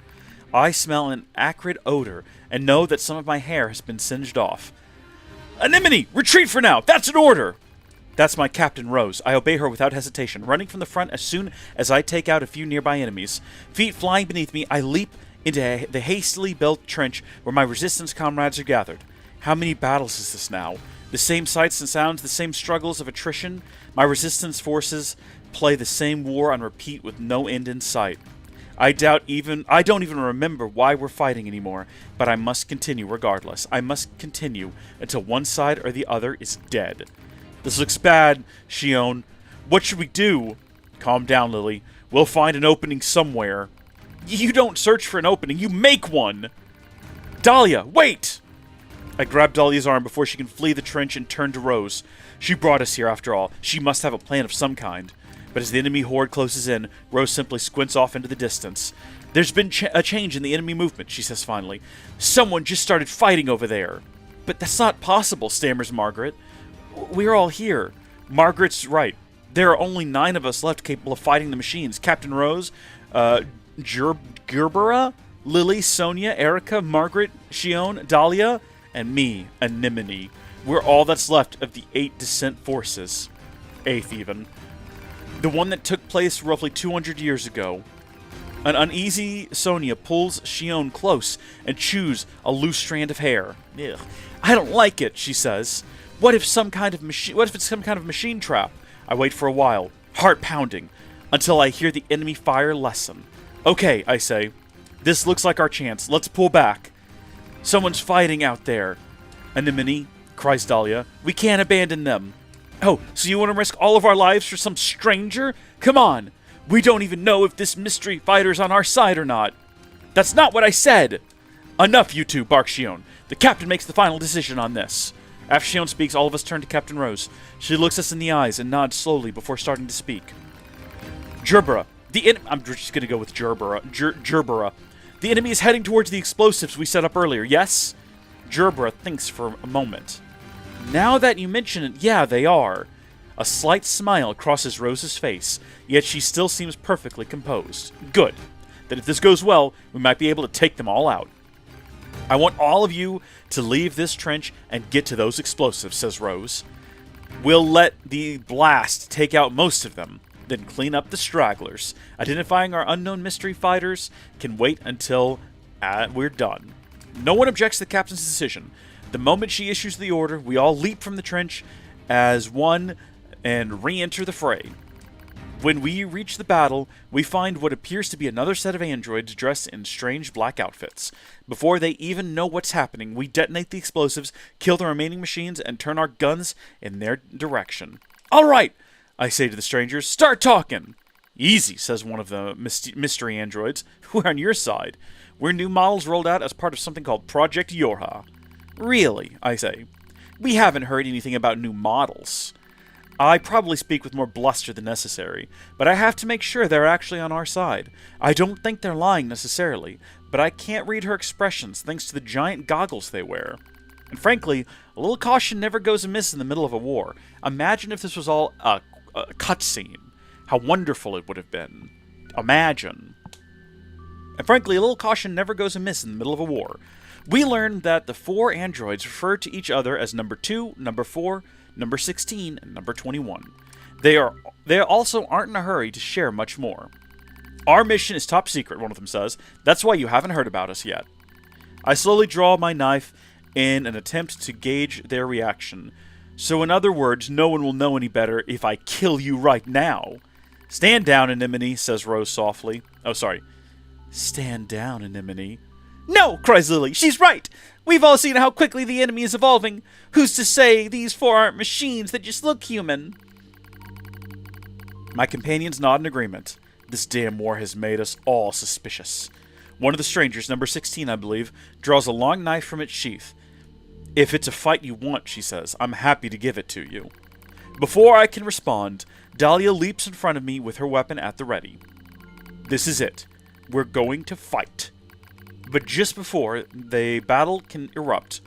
I smell an acrid odor and know that some of my hair has been singed off. Anemone, retreat for now! That's an order! That's my Captain Rose. I obey her without hesitation, running from the front as soon as I take out a few nearby enemies. Feet flying beneath me, I leap into the hastily built trench where my resistance comrades are gathered. How many battles is this now? The same sights and sounds, the same struggles of attrition. My resistance forces play the same war on repeat with no end in sight. I don't even remember why we're fighting anymore, but I must continue regardless. I must continue until one side or the other is dead. This looks bad, Shion. What should we do? Calm down, Lily. We'll find an opening somewhere. You don't search for an opening, you make one! Dahlia, wait! I grab Dahlia's arm before she can flee the trench and turn to Rose. She brought us here after all. She must have a plan of some kind. But as the enemy horde closes in, Rose simply squints off into the distance. There's been a change in the enemy movement, she says finally. Someone just started fighting over there. But that's not possible, stammers Margaret. We're all here. Margaret's right. There are only 9 of us left capable of fighting the machines. Captain Rose, Gerbera, Lily, Sonia, Erica, Margaret, Shion, Dahlia, and me, Anemone. We're all that's left of the 8 descent forces. 8th even. The one that took place roughly 200 years ago. An uneasy Sonia pulls Shion close and chews a loose strand of hair. Ugh. I don't like it, she says. What if it's some kind of machine trap? I wait for a while, heart pounding, until I hear the enemy fire lessen. Okay, I say. This looks like our chance. Let's pull back. Someone's fighting out there. Anemone, cries Dahlia. We can't abandon them. Oh, so you want to risk all of our lives for some stranger? Come on. We don't even know if this mystery fighter's on our side or not. That's not what I said! Enough, you two, barks Shion. The captain makes the final decision on this. After Shion speaks, all of us turn to Captain Rose. She looks us in the eyes and nods slowly before starting to speak. Gerbera. I'm just going to go with Gerbera. Gerbera. The enemy is heading towards the explosives we set up earlier, yes? Gerbera thinks for a moment. Now that you mention it, yeah, they are. A slight smile crosses Rose's face, yet she still seems perfectly composed. Good. Then if this goes well, we might be able to take them all out. I want all of you to leave this trench and get to those explosives, says Rose. We'll let the blast take out most of them, then clean up the stragglers. Identifying our unknown mystery fighters can wait until we're done. No one objects to the captain's decision. The moment she issues the order, we all leap from the trench as one and re-enter the fray. When we reach the battle, we find what appears to be another set of androids dressed in strange black outfits. Before they even know what's happening, we detonate the explosives, kill the remaining machines, and turn our guns in their direction. All right, I say to the strangers, start talking. Easy, says one of the mystery androids. We're on your side. We're new models rolled out as part of something called Project Yorha. Really, I say. We haven't heard anything about new models. I probably speak with more bluster than necessary, but I have to make sure they're actually on our side. I don't think they're lying necessarily, but I can't read her expressions thanks to the giant goggles they wear. And frankly, a little caution never goes amiss in the middle of a war. Imagine if this was all a cutscene. How wonderful it would have been. Imagine. And frankly, a little caution never goes amiss in the middle of a war. We learned that the 4 androids refer to each other as number 2, number 4, number 16, and number 21. They also aren't in a hurry to share much more. Our mission is top secret, one of them says. That's why you haven't heard about us yet. I slowly draw my knife in an attempt to gauge their reaction. So in other words, no one will know any better if I kill you right now. Stand down, Anemone, says Rose softly. Oh, sorry. Stand down, Anemone. No, cries Lily. She's right. We've all seen how quickly the enemy is evolving. Who's to say these 4 aren't machines that just look human? My companions nod in agreement. This damn war has made us all suspicious. One of the strangers, number 16, I believe, draws a long knife from its sheath. If it's a fight you want, she says, I'm happy to give it to you. Before I can respond, Dahlia leaps in front of me with her weapon at the ready. This is it. We're going to fight. But just before the battle can erupt,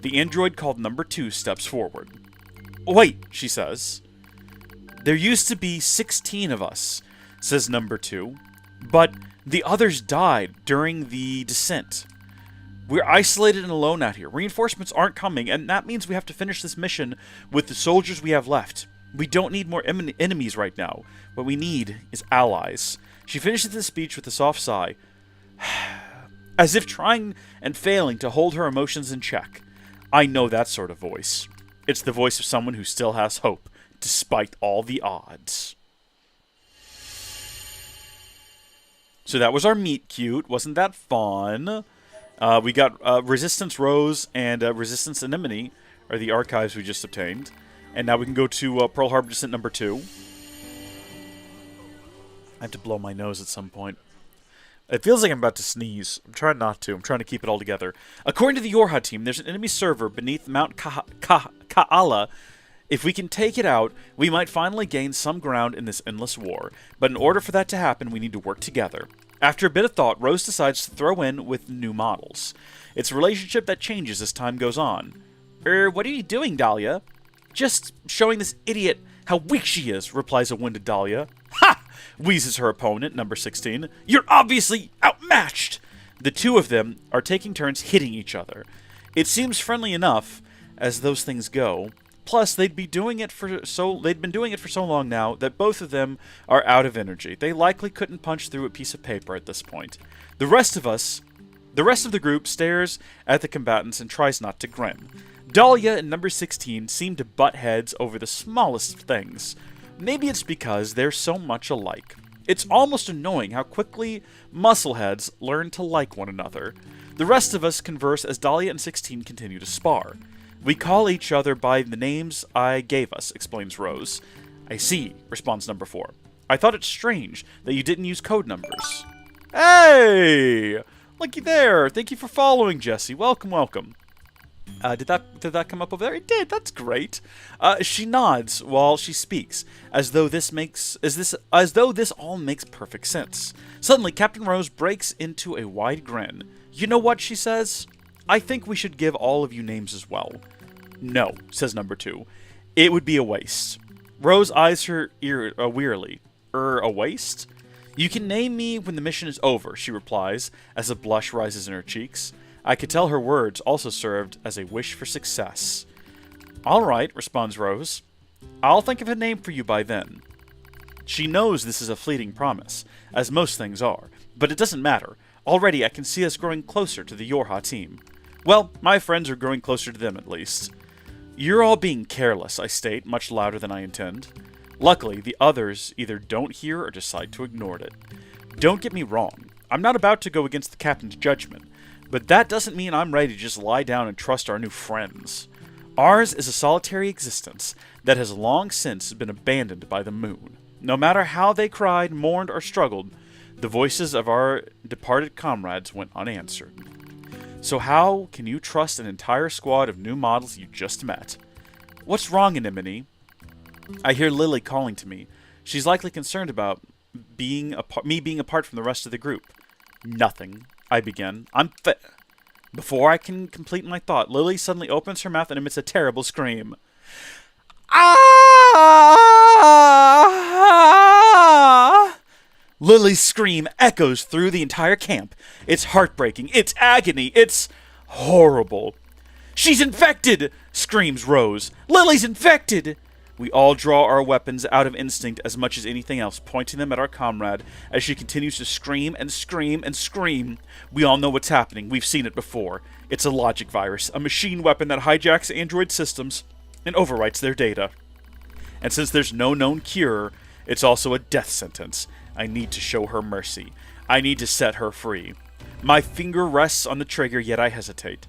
the android called number 2 steps forward. Wait, she says. There used to be 16 of us, says number 2, but the others died during the descent. We're isolated and alone out here. Reinforcements aren't coming, and that means we have to finish this mission with the soldiers we have left. We don't need more enemies right now. What we need is allies. She finishes the speech with a soft sigh, as if trying and failing to hold her emotions in check. I know that sort of voice. It's the voice of someone who still has hope, despite all the odds. So that was our meet cute. Wasn't that fun? We got Resistance Rose and Resistance Anemone, are the archives we just obtained. And now we can go to Pearl Harbor Descent number 2. I have to blow my nose at some point. It feels like I'm about to sneeze. I'm trying not to. I'm trying to keep it all together. According to the Yorha team, there's an enemy server beneath Mount Kaala. If we can take it out, we might finally gain some ground in this endless war. But in order for that to happen, we need to work together. After a bit of thought, Rose decides to throw in with new models. It's a relationship that changes as time goes on. What are you doing, Dahlia? Just showing this idiot how weak she is, replies a winded Dahlia. Ha! Wheezes her opponent, number 16. You're obviously outmatched! The two of them are taking turns hitting each other. It seems friendly enough, as those things go. Plus, they'd been doing it for so long now that both of them are out of energy. They likely couldn't punch through a piece of paper at this point. The rest of the group stares at the combatants and tries not to grin. Dahlia and number 16 seem to butt heads over the smallest things. Maybe it's because they're so much alike. It's almost annoying how quickly muscleheads learn to like one another. The rest of us converse as Dahlia and 16 continue to spar. We call each other by the names I gave us, explains Rose. I see, responds number 4. I thought it strange that you didn't use code numbers. Hey! Looky there. Thank you for following, Jesse. Welcome, welcome. Did that come up over there? It did. That's great. She nods while she speaks, as though this all makes perfect sense. Suddenly, Captain Rose breaks into a wide grin. You know what, she says? I think we should give all of you names as well. No, says number 2. It would be a waste. Rose eyes her wearily. A waste? You can name me when the mission is over, she replies, as a blush rises in her cheeks. I could tell her words also served as a wish for success. All right, responds Rose. I'll think of a name for you by then. She knows this is a fleeting promise, as most things are, but it doesn't matter. Already I can see us growing closer to the Yorha team. Well, my friends are growing closer to them at least. You're all being careless, I state, much louder than I intend. Luckily, the others either don't hear or decide to ignore it. Don't get me wrong, I'm not about to go against the captain's judgment, but that doesn't mean I'm ready to just lie down and trust our new friends. Ours is a solitary existence that has long since been abandoned by the moon. No matter how they cried, mourned, or struggled, the voices of our departed comrades went unanswered. So how can you trust an entire squad of new models you just met? What's wrong, Anemone? I hear Lily calling to me. She's likely concerned about me being apart from the rest of the group. Nothing, I begin. Before I can complete my thought, Lily suddenly opens her mouth and emits a terrible scream. Ah! Lily's scream echoes through the entire camp. It's heartbreaking. It's agony. It's horrible. She's infected! Screams Rose. Lily's infected! We all draw our weapons out of instinct as much as anything else, pointing them at our comrade as she continues to scream and scream and scream. We all know what's happening. We've seen it before. It's a logic virus, a machine weapon that hijacks android systems and overwrites their data. And since there's no known cure, it's also a death sentence. I need to show her mercy. I need to set her free. My finger rests on the trigger, yet I hesitate.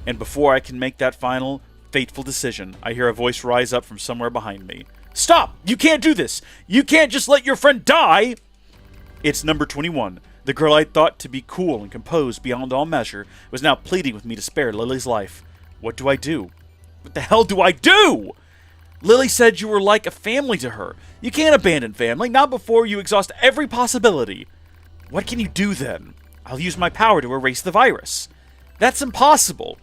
And before I can make that final, fateful decision, I hear a voice rise up from somewhere behind me. Stop! You can't do this! You can't just let your friend die! It's number 21. The girl I thought to be cool and composed beyond all measure was now pleading with me to spare Lily's life. What do I do? What the hell do I do? Lily said you were like a family to her. You can't abandon family, not before you exhaust every possibility. What can you do then? I'll use my power to erase the virus. That's impossible.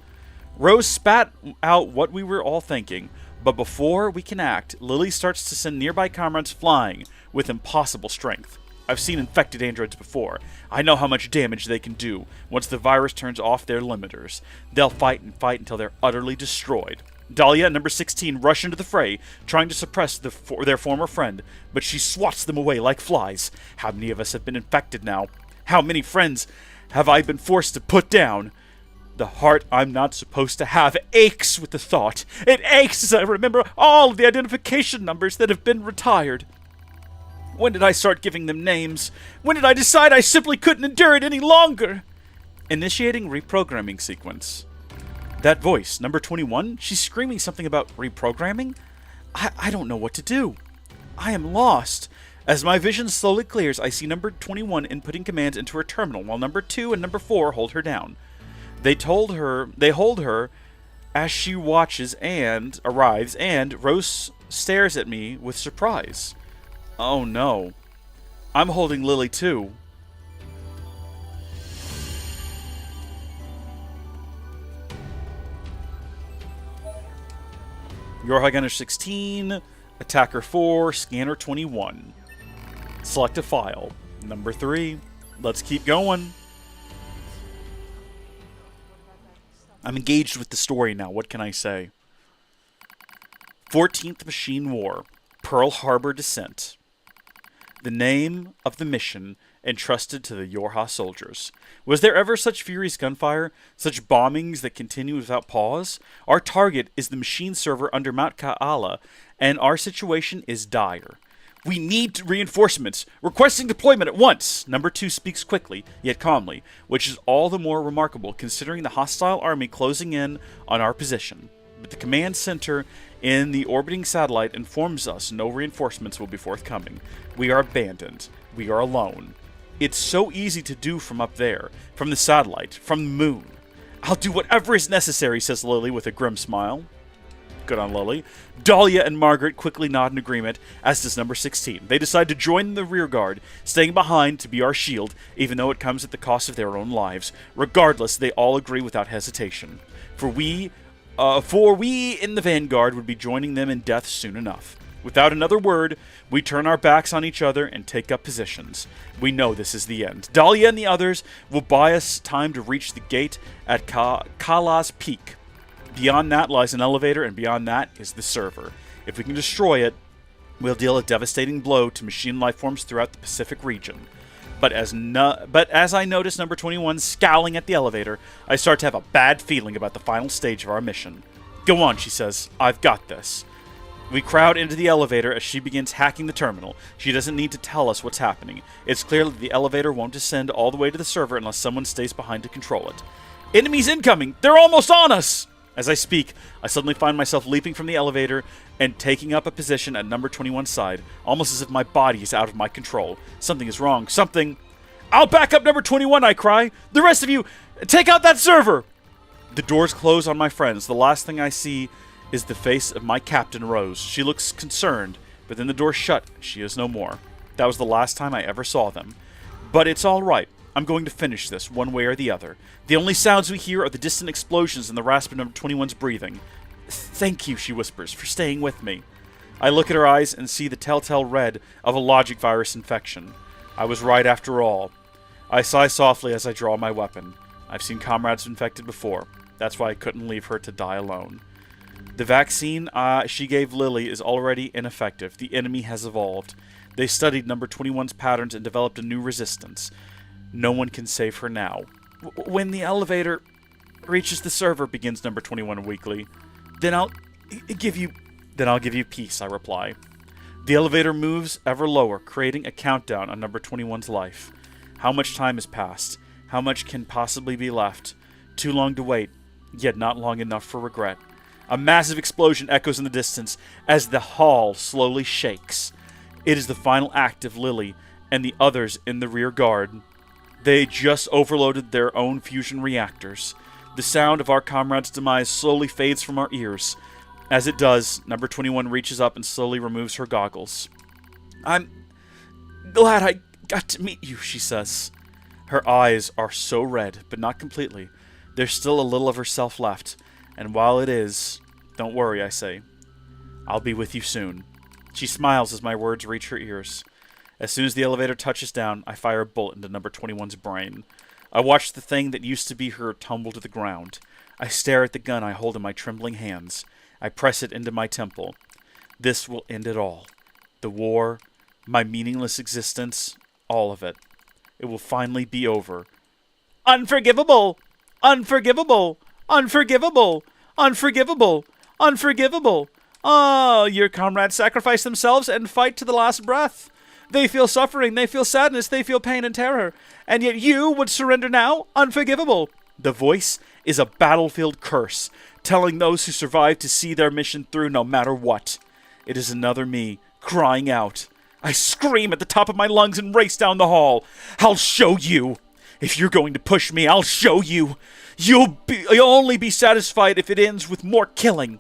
Rose spat out what we were all thinking, but before we can act, Lily starts to send nearby comrades flying with impossible strength. I've seen infected androids before. I know how much damage they can do once the virus turns off their limiters. They'll fight and fight until they're utterly destroyed. Dahlia and number 16 rush into the fray, trying to suppress their former friend, but she swats them away like flies. How many of us have been infected now? How many friends have I been forced to put down? The heart I'm not supposed to have aches with the thought. It aches as I remember all of the identification numbers that have been retired. When did I start giving them names? When did I decide I simply couldn't endure it any longer? Initiating reprogramming sequence. That voice, number 21, she's screaming something about reprogramming? I don't know what to do. I am lost. As my vision slowly clears, I see number 21 inputting commands into her terminal, while number 2 and number 4 hold her down. They hold her as she watches and arrives, and Rose stares at me with surprise. Oh no. I'm holding Lily too. Yorha Gunner 16, Attacker 4, Scanner 21. Select a file. Number 3. Let's keep going. I'm engaged with the story now. What can I say? 14th Machine War. Pearl Harbor Descent. The name of the mission entrusted to the Yorha soldiers. Was there ever such furious gunfire? Such bombings that continue without pause? Our target is the machine server under Mount Ka'ala, and our situation is dire. We need reinforcements. Requesting deployment at once. Number 2 speaks quickly, yet calmly, which is all the more remarkable considering the hostile army closing in on our position. But the command center in the orbiting satellite informs us no reinforcements will be forthcoming. We are abandoned. We are alone. It's so easy to do from up there, from the satellite, from the moon. I'll do whatever is necessary, says Lily with a grim smile. Good on Lily. Dahlia and Margaret quickly nod in agreement, as does number 16. They decide to join the rear guard, staying behind to be our shield, even though it comes at the cost of their own lives. Regardless, they all agree without hesitation. For we in the vanguard would be joining them in death soon enough. Without another word, we turn our backs on each other and take up positions. We know this is the end. Dahlia and the others will buy us time to reach the gate at Kala's Peak. Beyond that lies an elevator, and beyond that is the server. If we can destroy it, we'll deal a devastating blow to machine lifeforms throughout the Pacific region. But as I notice number 21 scowling at the elevator, I start to have a bad feeling about the final stage of our mission. Go on, she says. I've got this. We crowd into the elevator as she begins hacking the terminal. She doesn't need to tell us what's happening. It's clear that the elevator won't descend all the way to the server unless someone stays behind to control it. Enemies incoming! They're almost on us! As I speak, I suddenly find myself leaping from the elevator and taking up a position at number 21's side, almost as if my body is out of my control. Something is wrong. Something... I'll back up number 21, I cry. The rest of you, take out that server! The doors close on my friends. The last thing I see is the face of my captain, Rose. She looks concerned, but then the door shut. She is no more. That was the last time I ever saw them. But it's all right. I'm going to finish this, one way or the other. The only sounds we hear are the distant explosions and the rasp of number 21's breathing. Thank you, she whispers, for staying with me. I look at her eyes and see the telltale red of a logic virus infection. I was right after all. I sigh softly as I draw my weapon. I've seen comrades infected before. That's why I couldn't leave her to die alone. The vaccine she gave Lily is already ineffective. The enemy has evolved. They studied number 21's patterns and developed a new resistance. No one can save her now. When the elevator reaches the server, begins number 21 weakly, then I'll give you peace, I reply. The elevator moves ever lower, creating a countdown on number 21's life. How much time has passed? How much can possibly be left? Too long to wait, yet not long enough for regret. A massive explosion echoes in the distance as the hall slowly shakes. It is the final act of Lily and the others in the rear guard. They just overloaded their own fusion reactors. The sound of our comrade's demise slowly fades from our ears. As it does, number 21 reaches up and slowly removes her goggles. I'm glad I got to meet you, she says. Her eyes are so red, but not completely. There's still a little of herself left. And while it is, don't worry, I say. I'll be with you soon. She smiles as my words reach her ears. As soon as the elevator touches down, I fire a bullet into number 21's brain. I watch the thing that used to be her tumble to the ground. I stare at the gun I hold in my trembling hands. I press it into my temple. This will end it all. The war, my meaningless existence, all of it. It will finally be over. Unforgivable! Unforgivable! Unforgivable! Unforgivable! Unforgivable! Oh, your comrades sacrifice themselves and fight to the last breath. They feel suffering, they feel sadness, they feel pain and terror. And yet you would surrender now? Unforgivable! The voice is a battlefield curse, telling those who survive to see their mission through no matter what. It is another me, crying out. I scream at the top of my lungs and race down the hall. I'll show you! If you're going to push me, I'll show you! You'll only be satisfied if it ends with more killing.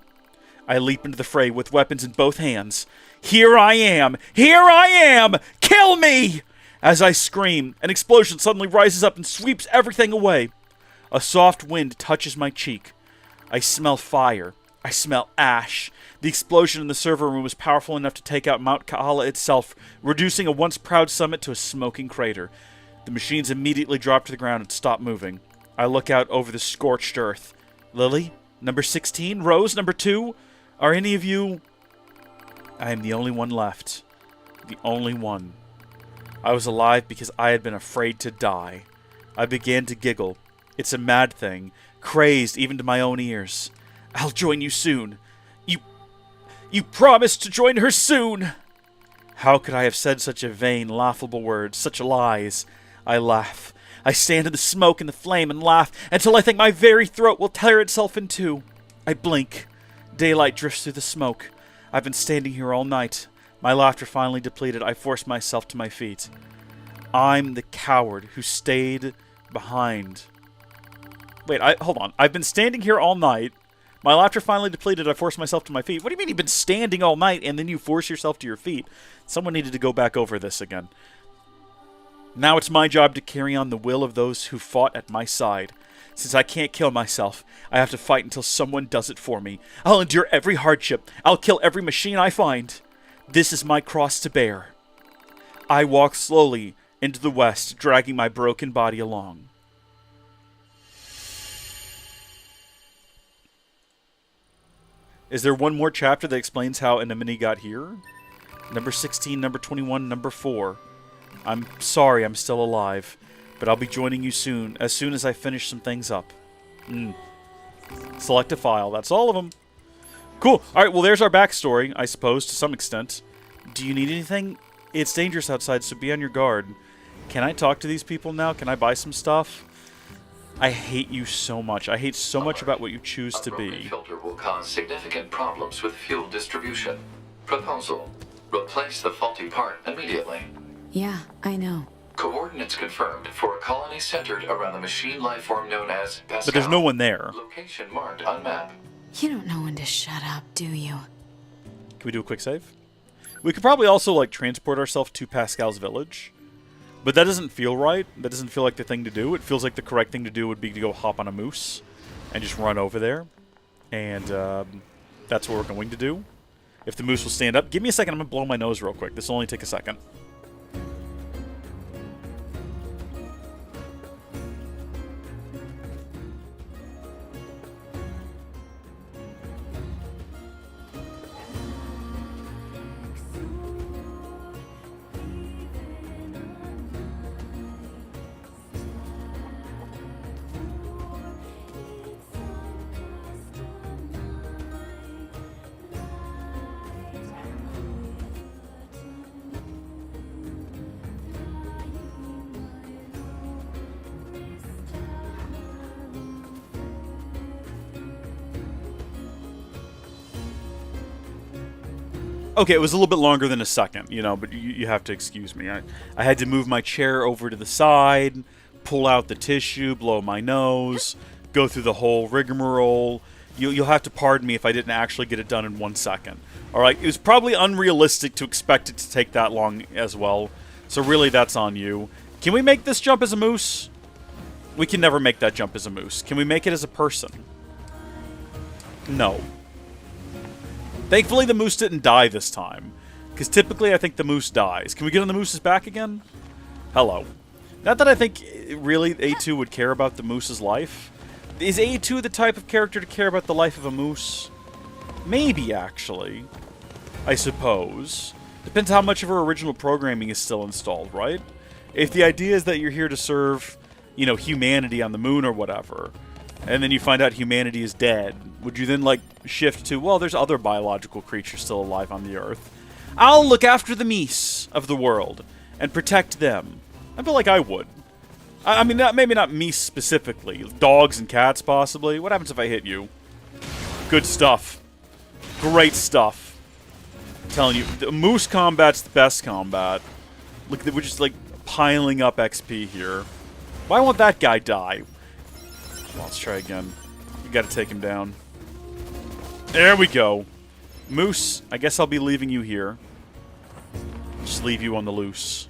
I leap into the fray with weapons in both hands. Here I am! Here I am! Kill me! As I scream, an explosion suddenly rises up and sweeps everything away. A soft wind touches my cheek. I smell fire. I smell ash. The explosion in the server room was powerful enough to take out Mount Kaala itself, reducing a once proud summit to a smoking crater. The machines immediately drop to the ground and stop moving. I look out over the scorched earth. Lily? Number 16? Rose? Number 2? Are any of you... I am the only one left. The only one. I was alive because I had been afraid to die. I began to giggle. It's a mad thing, crazed even to my own ears. I'll join you soon. You promised to join her soon! How could I have said such a vain, laughable word, such lies? I laugh. I stand in the smoke and the flame and laugh until I think my very throat will tear itself in two. I blink. Daylight drifts through the smoke. I've been standing here all night. My laughter finally depleted, I force myself to my feet. I'm the coward who stayed behind. Wait, hold on. I've been standing here all night. My laughter finally depleted. I forced myself to my feet. What do you mean you've been standing all night and then you force yourself to your feet? Someone needed to go back over this again. Now it's my job to carry on the will of those who fought at my side. Since I can't kill myself, I have to fight until someone does it for me. I'll endure every hardship. I'll kill every machine I find. This is my cross to bear. I walk slowly into the west, dragging my broken body along. Is there one more chapter that explains how Anemone got here? Number 16, number 21, number 4. I'm sorry I'm still alive, but I'll be joining you soon as I finish some things up. Select a file. That's all of them. Cool. Alright, well there's our backstory, I suppose, to some extent. Do you need anything? It's dangerous outside, so be on your guard. Can I talk to these people now? Can I buy some stuff? I hate you so much. I hate so much about what you choose to be. A broken filter will cause significant problems with fuel distribution. Proposal: replace the faulty part immediately. Yeah, I know. Coordinates confirmed for a colony centered around the machine lifeform known as Pascal. But there's no one there. Location marked on map. You don't know when to shut up, do you? Can we do a quick save? We could probably also, like, transport ourselves to Pascal's village. But that doesn't feel right. That doesn't feel like the thing to do. It feels like the correct thing to do would be to go hop on a moose and just run over there. And that's what we're going to do. If the moose will stand up. Give me a second. I'm going to blow my nose real quick. This will only take a second. Okay, it was a little bit longer than a second, you know, but you have to excuse me. I had to move my chair over to the side, pull out the tissue, blow my nose, go through the whole rigmarole. You'll have to pardon me if I didn't actually get it done in 1 second. Alright, it was probably unrealistic to expect it to take that long as well, so really that's on you. Can we make this jump as a moose? We can never make that jump as a moose. Can we make it as a person? No. Thankfully, the moose didn't die this time. Because typically, I think the moose dies. Can we get on the moose's back again? Hello. Not that I think, really, A2 would care about the moose's life. Is A2 the type of character to care about the life of a moose? Maybe, actually. I suppose. Depends how much of her original programming is still installed, right? If the idea is that you're here to serve, you know, humanity on the moon or whatever, and then you find out humanity is dead, would you then, like, shift to, well, there's other biological creatures still alive on the Earth. I'll look after the meese of the world and protect them. I feel like I would. I mean, maybe not meese specifically. Dogs and cats, possibly. What happens if I hit you? Good stuff. Great stuff. I'm telling you, the moose combat's the best combat. Look, we're just, like, piling up XP here. Why won't that guy die? Well, let's try again. We gotta take him down. There we go. Moose, I guess I'll be leaving you here. Just leave you on the loose.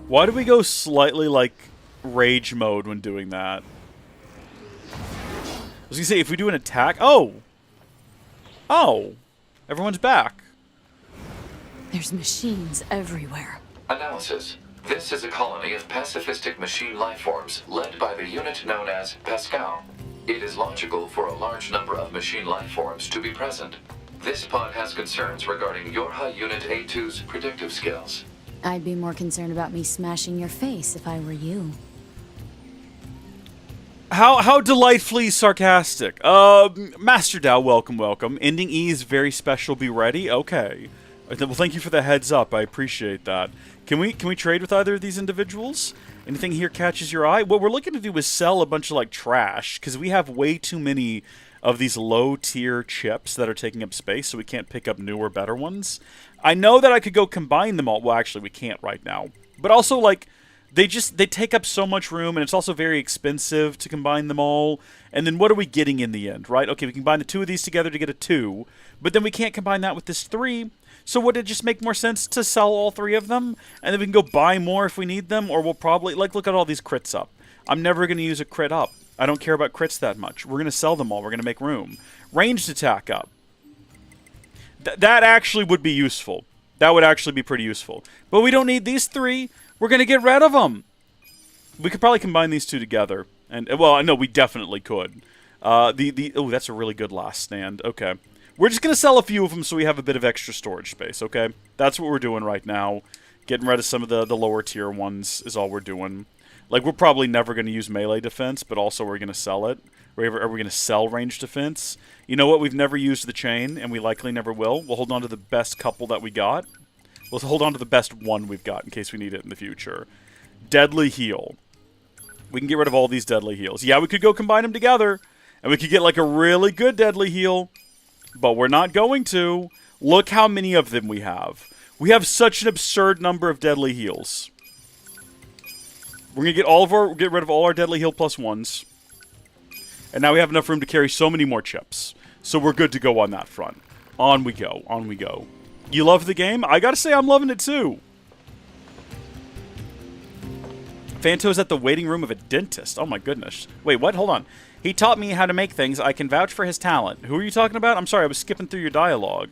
Why do we go slightly, like, rage mode when doing that? I was gonna say, if we do an attack... Oh! Oh! Everyone's back. There's machines everywhere. Analysis. This is a colony of pacifistic machine lifeforms led by the unit known as Pascal. It is logical for a large number of machine lifeforms to be present. This pod has concerns regarding your high unit A2's predictive skills. I'd be more concerned about me smashing your face if I were you. How delightfully sarcastic. Master Dow, welcome, welcome. Ending E is very special, be ready? Okay. Well, thank you for the heads up, I appreciate that. Can we trade with either of these individuals? Anything here catches your eye? What we're looking to do is sell a bunch of, like, trash, because we have way too many of these low-tier chips that are taking up space, so we can't pick up newer, better ones. I know that I could go combine them all. Well, actually, we can't right now. But also, like, they take up so much room, and it's also very expensive to combine them all. And then what are we getting in the end, right? Okay, we can combine the 2 of these together to get a 2, but then we can't combine that with this 3. So would it just make more sense to sell all 3 of them, and then we can go buy more if we need them, or we'll probably, like, look at all these crits up. I'm never going to use a crit up. I don't care about crits that much. We're going to sell them all. We're going to make room. Ranged attack up. That actually would be useful. That would actually be pretty useful. But we don't need these 3. We're going to get rid of them. We could probably combine these 2 together. And, well, no, we definitely could. Oh, that's a really good last stand. Okay. We're just going to sell a few of them so we have a bit of extra storage space, okay? That's what we're doing right now. Getting rid of some of the lower tier ones is all we're doing. Like, we're probably never going to use melee defense, but also we're going to sell it. Are we going to sell range defense? You know what? We've never used the chain, and we likely never will. We'll hold on to the best couple that we got. We'll hold on to the best one we've got in case we need it in the future. Deadly heal. We can get rid of all these deadly heals. Yeah, we could go combine them together, and we could get, like, a really good deadly heal. But we're not going to. Look how many of them we have. We have such an absurd number of deadly heals. We're going to get rid of all our deadly heal plus 1s. And now we have enough room to carry so many more chips. So we're good to go on that front. On we go. On we go. You love the game? I gotta say I'm loving it too. Fanto's at the waiting room of a dentist. Oh my goodness. Wait, what? Hold on. He taught me how to make things. I can vouch for his talent. Who are you talking about? I'm sorry, I was skipping through your dialogue.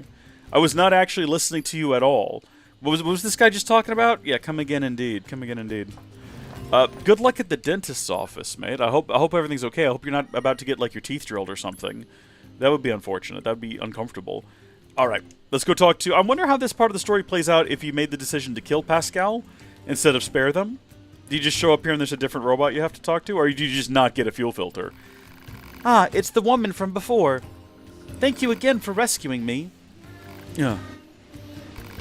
I was not actually listening to you at all. What was this guy just talking about? Yeah, come again indeed. Come again indeed. Good luck at the dentist's office, mate. I hope everything's okay. I hope you're not about to get, like, your teeth drilled or something. That would be unfortunate. That would be uncomfortable. Alright, let's go talk to... I wonder how this part of the story plays out if you made the decision to kill Pascal instead of spare them. Do you just show up here and there's a different robot you have to talk to? Or do you just not get a fuel filter? Ah, it's the woman from before. Thank you again for rescuing me. Yeah.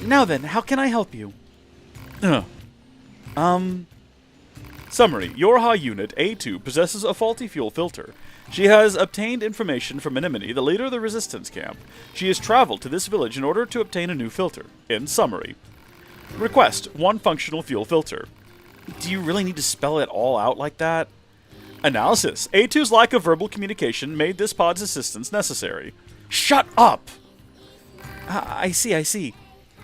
Now then, how can I help you? Summary. Your high unit, A2, possesses a faulty fuel filter. She has obtained information from Anemone, the leader of the resistance camp. She has traveled to this village in order to obtain a new filter. In summary. Request, 1 functional fuel filter. Do you really need to spell it all out like that? Analysis. A2's lack of verbal communication made this pod's assistance necessary. Shut up! I see.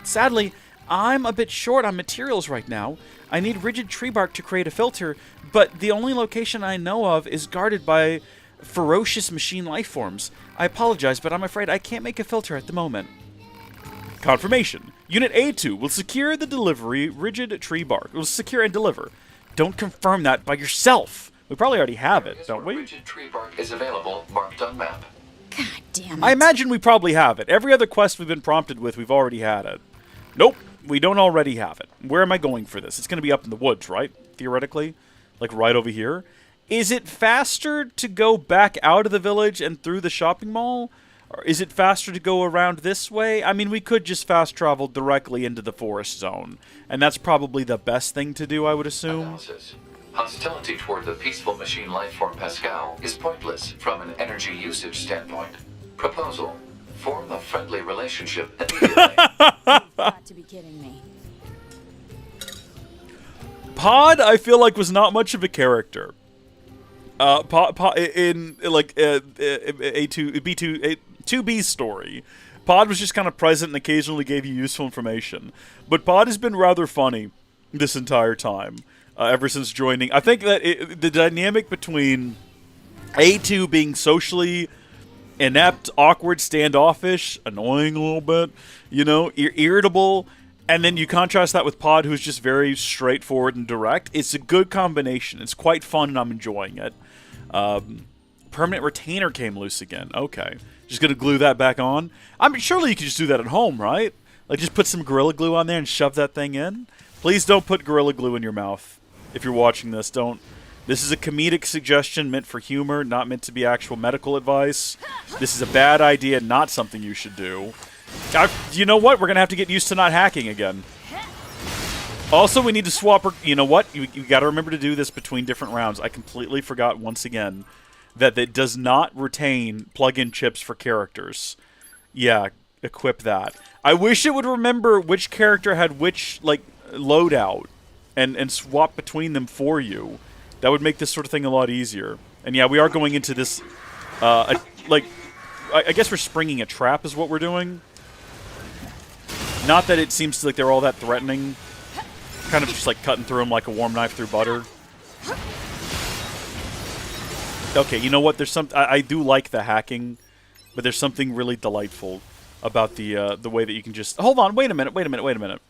Sadly, I'm a bit short on materials right now. I need rigid tree bark to create a filter, but the only location I know of is guarded by ferocious machine life forms. I apologize, but I'm afraid I can't make a filter at the moment. Confirmation. Unit A2 will secure the delivery rigid tree bark. It will secure and deliver. Don't confirm that by yourself. We probably already have it, don't we? Rigid tree bark is available, marked on map. God damn it. I imagine we probably have it. Every other quest we've been prompted with, we've already had it. Nope, we don't already have it. Where am I going for this? It's going to be up in the woods, right? Theoretically? Like right over here? Is it faster to go back out of the village and through the shopping mall? Or is it faster to go around this way? I mean, we could just fast travel directly into the forest zone. And that's probably the best thing to do, I would assume. Analysis. Hostility toward the peaceful machine lifeform Pascal is pointless from an energy usage standpoint. Proposal. Form a friendly relationship immediately. You've got to be kidding me. Pod, I feel like, was not much of a character. In like A2B's story, Pod was just kind of present and occasionally gave you useful information. But Pod has been rather funny this entire time, ever since joining. I think that the dynamic between A2 being socially inept, awkward, standoffish, annoying a little bit, you know, irritable, and then you contrast that with Pod, who's just very straightforward and direct. It's a good combination. It's quite fun, and I'm enjoying it. Permanent retainer came loose again. Okay. Just gonna glue that back on? I mean, surely you could just do that at home, right? Like, just put some Gorilla Glue on there and shove that thing in? Please don't put Gorilla Glue in your mouth. If you're watching this, don't. This is a comedic suggestion meant for humor, not meant to be actual medical advice. This is a bad idea, not something you should do. You know what? We're gonna have to get used to not hacking again. Also, we need to swap... You know what? You got to remember to do this between different rounds. I completely forgot once again that does not retain plug-in chips for characters. Yeah, equip that. I wish it would remember which character had which, like, loadout and swap between them for you. That would make this sort of thing a lot easier. And yeah, we are going into this, I guess we're springing a trap is what we're doing. Not that it seems like they're all that threatening. Kind of just like cutting through them like a warm knife through butter. Okay, you know what? There's some. I do like the hacking, but there's something really delightful about the way that you can just hold on. Wait a minute.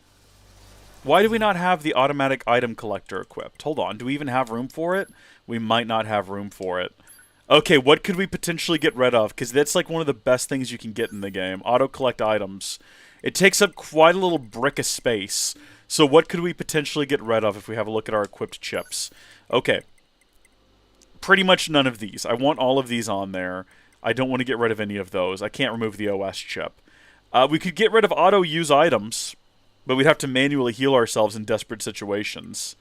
Why do we not have the automatic item collector equipped? Hold on. Do we even have room for it? We might not have room for it. Okay, what could we potentially get rid of? Because that's like one of the best things you can get in the game. Auto collect items. It takes up quite a little brick of space. So what could we potentially get rid of if we have a look at our equipped chips? Okay. Pretty much none of these. I want all of these on there. I don't want to get rid of any of those. I can't remove the OS chip. We could get rid of auto-use items, but we'd have to manually heal ourselves in desperate situations.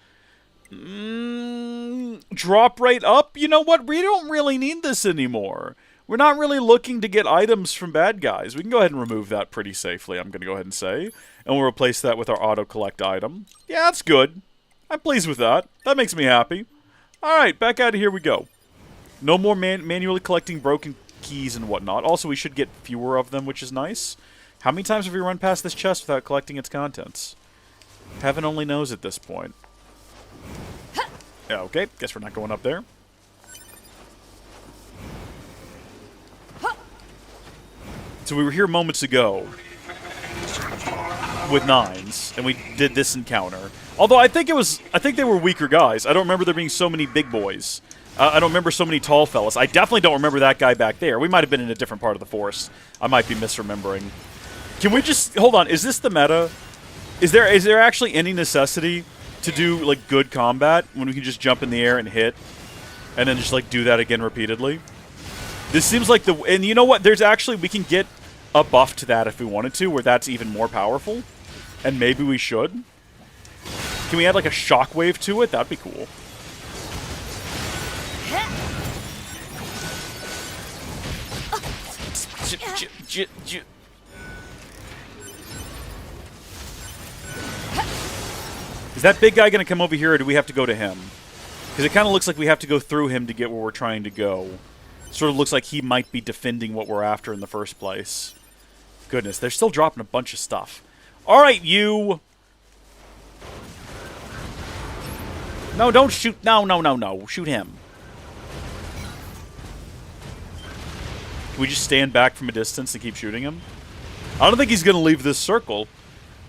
Drop rate up? You know what? We don't really need this anymore. We're not really looking to get items from bad guys. We can go ahead and remove that pretty safely, I'm going to go ahead and say. And we'll replace that with our auto-collect item. Yeah, that's good. I'm pleased with that. That makes me happy. Alright, back out of here we go. No more manually collecting broken keys and whatnot. Also, we should get fewer of them, which is nice. How many times have we run past this chest without collecting its contents? Heaven only knows at this point. Yeah, okay, guess we're not going up there. So we were here moments ago with 9s, and we did this encounter. Although I think they were weaker guys. I don't remember there being so many big boys. I don't remember so many tall fellas. I definitely don't remember that guy back there. We might have been in a different part of the forest. I might be misremembering. Can we just hold on? Is this the meta? Is there actually any necessity to do like good combat when we can just jump in the air and hit, and then just like do that again repeatedly? This seems like and you know what? There's actually, we can get a buff to that if we wanted to, where that's even more powerful. And maybe we should. Can we add like a shockwave to it? That'd be cool. Is that big guy going to come over here, or do we have to go to him? Because it kind of looks like we have to go through him to get where we're trying to go. Sort of looks like he might be defending what we're after in the first place. Goodness, they're still dropping a bunch of stuff. Alright, you! No, don't shoot. No. Shoot him. Can we just stand back from a distance and keep shooting him? I don't think he's going to leave this circle.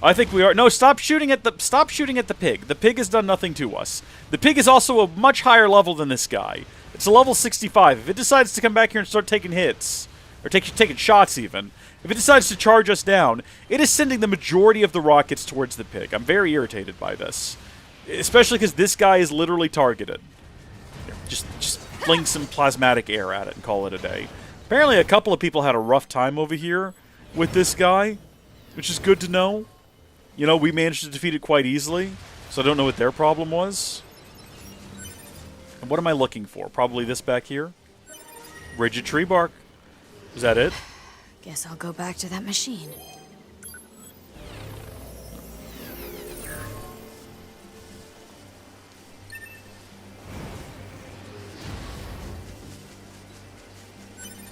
I think we are. No, stop shooting at the pig. The pig has done nothing to us. The pig is also a much higher level than this guy. It's a level 65. If it decides to come back here and start taking hits, or taking shots even, if it decides to charge us down, it is sending the majority of the rockets towards the pig. I'm very irritated by this. Especially because this guy is literally targeted. Here, just fling some plasmatic air at it and call it a day. Apparently a couple of people had a rough time over here with this guy, which is good to know. You know, we managed to defeat it quite easily, so I don't know what their problem was. And what am I looking for? Probably this back here. Rigid tree bark. Is that it? Guess I'll go back to that machine.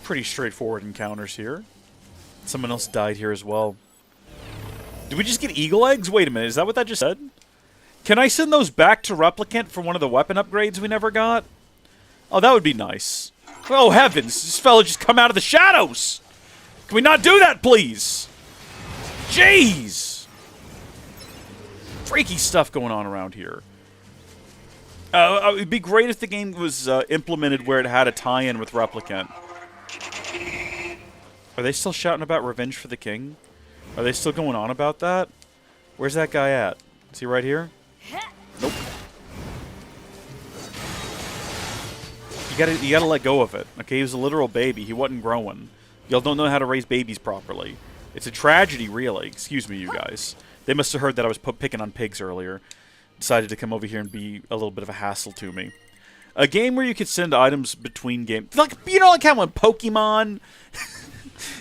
Pretty straightforward encounters here. Someone else died here as well. Did we just get eagle eggs? Wait a minute, is that what that just said? Can I send those back to Replicant for one of the weapon upgrades we never got? Oh, that would be nice. Oh, heavens, this fella just come out of the shadows! Can we not do that, please? Jeez! Freaky stuff going on around here. It'd be great if the game was implemented where it had a tie-in with Replicant. Are they still shouting about revenge for the king? Are they still going on about that? Where's that guy at? Is he right here? Nope. You gotta let go of it. Okay, he was a literal baby. He wasn't growing. Y'all don't know how to raise babies properly. It's a tragedy, really. Excuse me, you guys. They must have heard that I was picking on pigs earlier. Decided to come over here and be a little bit of a hassle to me. A game where you could send items between games. Like, you know, like how in Pokemon,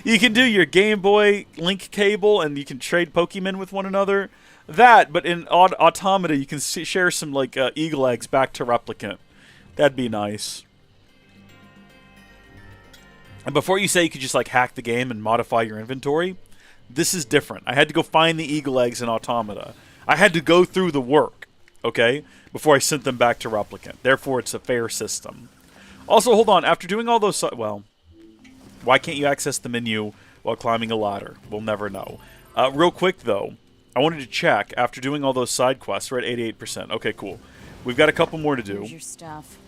you can do your Game Boy link cable and you can trade Pokemon with one another. That, but in Automata, you can share some, like, Eagle eggs back to Replicant. That'd be nice. And before you say you could just, like, hack the game and modify your inventory, this is different. I had to go find the Eagle eggs in Automata. I had to go through the work, okay, before I sent them back to Replicant. Therefore, it's a fair system. Also, hold on. After doing all those... well, why can't you access the menu while climbing a ladder? We'll never know. Real quick, though, I wanted to check. After doing all those side quests, we're at 88%. Okay, cool. We've got a couple more to do. Here's your stuff.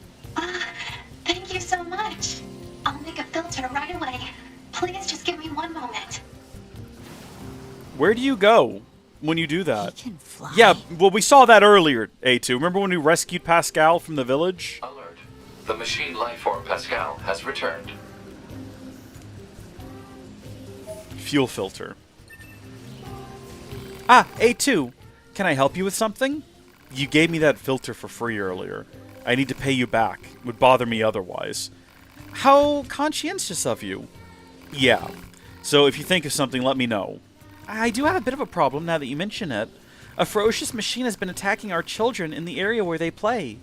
Thank you so much. I'll make a filter right away. Please just give me one moment. Where do you go when you do that? He can fly. Yeah, well, we saw that earlier, A2. Remember when we rescued Pascal from the village? Alert. The machine lifeform Pascal has returned. Fuel filter. Ah, A2. Can I help you with something? You gave me that filter for free earlier. I need to pay you back. It would bother me otherwise. How conscientious of you. Yeah. So if you think of something, let me know. I do have a bit of a problem now that you mention it. A ferocious machine has been attacking our children in the area where they play.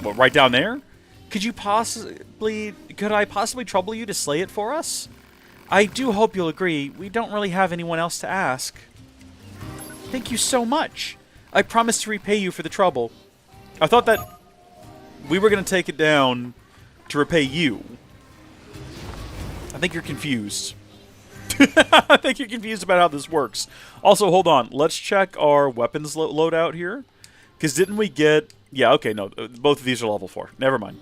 What, right down there? Could I possibly trouble you to slay it for us? I do hope you'll agree. We don't really have anyone else to ask. Thank you so much. I promise to repay you for the trouble. I thought that we were going to take it down to repay you. I think you're confused. I think you're confused about how this works. Also, hold on. Let's check our weapons loadout here. Because didn't we get... Yeah, okay, no. Both of these are level 4. Never mind.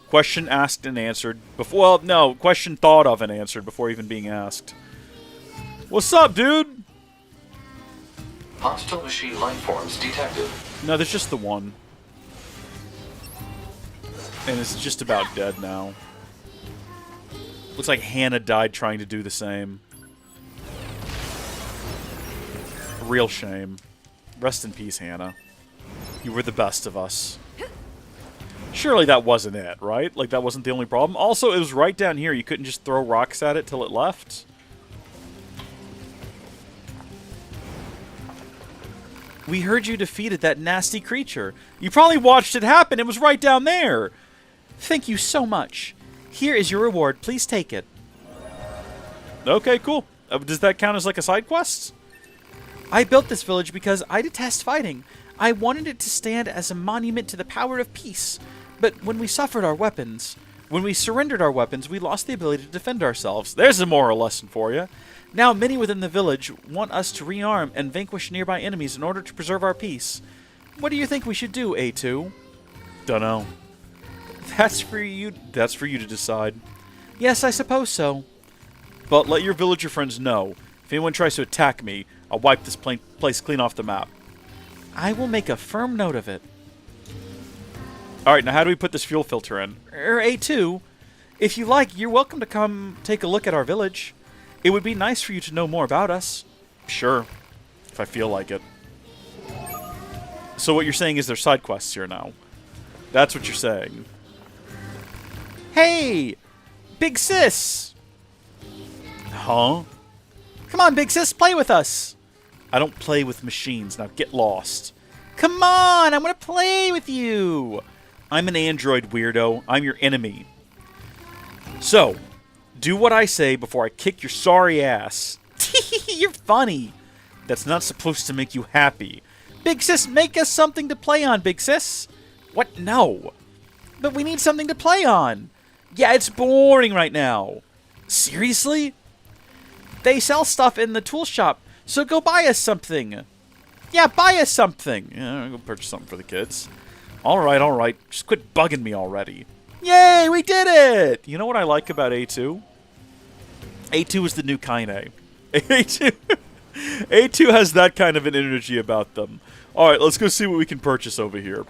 Question asked and answered before... Well, no. Question thought of and answered before even being asked. What's up, dude? Hostile machine lifeforms detected. No, there's just the one. And it's just about dead now. Looks like Hannah died trying to do the same. Real shame. Rest in peace, Hannah. You were the best of us. Surely that wasn't it, right? Like, that wasn't the only problem. Also, it was right down here. You couldn't just throw rocks at it till it left. We heard you defeated that nasty creature. You probably watched it happen. It was right down there. Thank you so much. Here is your reward. Please take it. Okay, cool. Does that count as like a side quest? I built this village because I detest fighting. I wanted it to stand as a monument to the power of peace. But when we surrendered our weapons, we lost the ability to defend ourselves. There's a moral lesson for you. Now many within the village want us to rearm and vanquish nearby enemies in order to preserve our peace. What do you think we should do, A2? Dunno. That's for you to decide. Yes, I suppose so. But let your villager friends know. If anyone tries to attack me, I'll wipe this place clean off the map. I will make a firm note of it. Alright, now how do we put this fuel filter in? A2, if you like, you're welcome to come take a look at our village. It would be nice for you to know more about us. Sure, if I feel like it. So what you're saying is there's side quests here now. That's what you're saying. Hey! Big sis! Huh? Come on, big sis, play with us! I don't play with machines. Now get lost. Come on, I want to play with you! I'm an android, weirdo. I'm your enemy. So, do what I say before I kick your sorry ass. You're funny. That's not supposed to make you happy. Big sis, make us something to play on, big sis. What? No. But we need something to play on. Yeah, it's boring right now. Seriously? They sell stuff in the tool shop, so go buy us something. Yeah, buy us something. Yeah, I'll go purchase something for the kids. Alright. Just quit bugging me already. Yay, we did it! You know what I like about A2? A2 is the new Kaine. A2 has that kind of an energy about them. Alright, let's go see what we can purchase over here.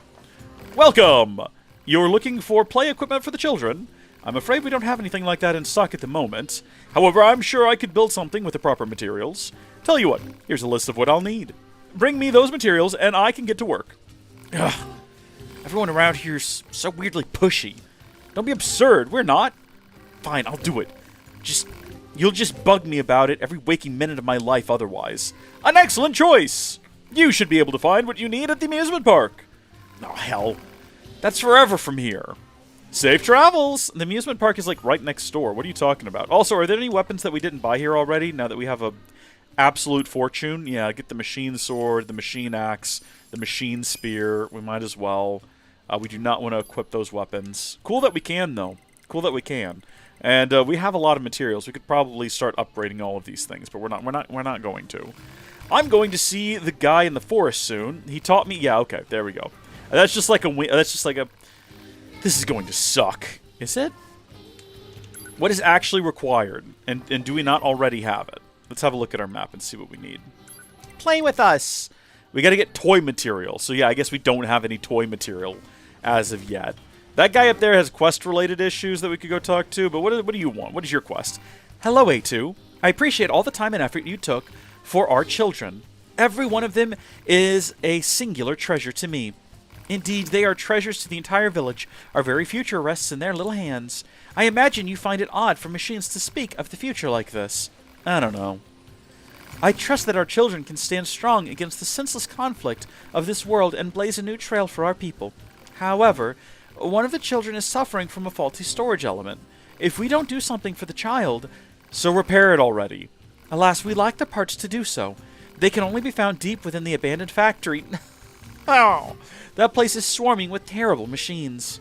Welcome! You're looking for play equipment for the children. I'm afraid we don't have anything like that in stock at the moment. However, I'm sure I could build something with the proper materials. Tell you what, here's a list of what I'll need. Bring me those materials and I can get to work. Ugh. Everyone around here's so weirdly pushy. Don't be absurd. We're not. Fine, I'll do it. You'll just bug me about it every waking minute of my life otherwise. An excellent choice! You should be able to find what you need at the amusement park. Oh, hell. That's forever from here. Safe travels! The amusement park is like right next door. What are you talking about? Also, are there any weapons that we didn't buy here already now that we have a absolute fortune? Yeah, get the machine sword, the machine axe, the machine spear. We might as well. We do not want to equip those weapons. Cool that we can, though. Cool that we can. And we have a lot of materials. We could probably start upgrading all of these things, but we're not going to. I'm going to see the guy in the forest soon. He taught me. Yeah, okay, there we go. That's just like a. This is going to suck. Is it? What is actually required? And do we not already have it? Let's have a look at our map and see what we need. Play with us! We gotta get toy material. So yeah, I guess we don't have any toy material as of yet. That guy up there has quest-related issues that we could go talk to, but what do you want? What is your quest? Hello, A2. I appreciate all the time and effort you took for our children. Every one of them is a singular treasure to me. Indeed, they are treasures to the entire village. Our very future rests in their little hands. I imagine you find it odd for machines to speak of the future like this. I don't know. I trust that our children can stand strong against the senseless conflict of this world and blaze a new trail for our people. However, one of the children is suffering from a faulty storage element. If we don't do something for the child, so repair it already. Alas, we lack the parts to do so. They can only be found deep within the abandoned factory. Oh, that place is swarming with terrible machines.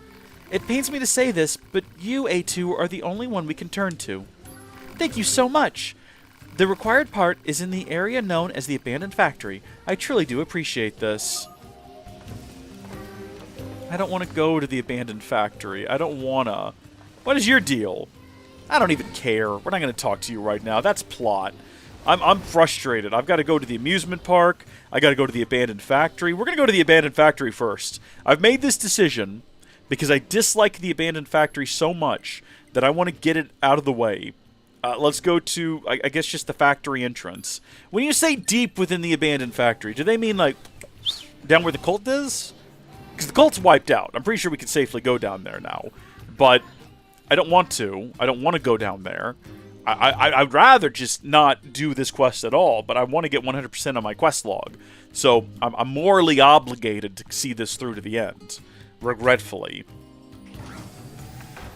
It pains me to say this, but you, A2, are the only one we can turn to. Thank you so much. The required part is in the area known as the abandoned factory. I truly do appreciate this. I don't want to go to the abandoned factory. I don't want to. What is your deal? I don't even care. We're not going to talk to you right now. That's plot. I'm frustrated. I've got to go to the amusement park. I got to go to the abandoned factory. We're going to go to the abandoned factory first. I've made this decision because I dislike the abandoned factory so much that I want to get it out of the way. Let's go to, I guess, just the factory entrance. When you say deep within the abandoned factory, do they mean, like, down where the cult is? Because the cult's wiped out. I'm pretty sure we can safely go down there now. But I don't want to. I don't want to go down there. I'd rather just not do this quest at all, but I want to get 100% on my quest log. So I'm morally obligated to see this through to the end, regretfully.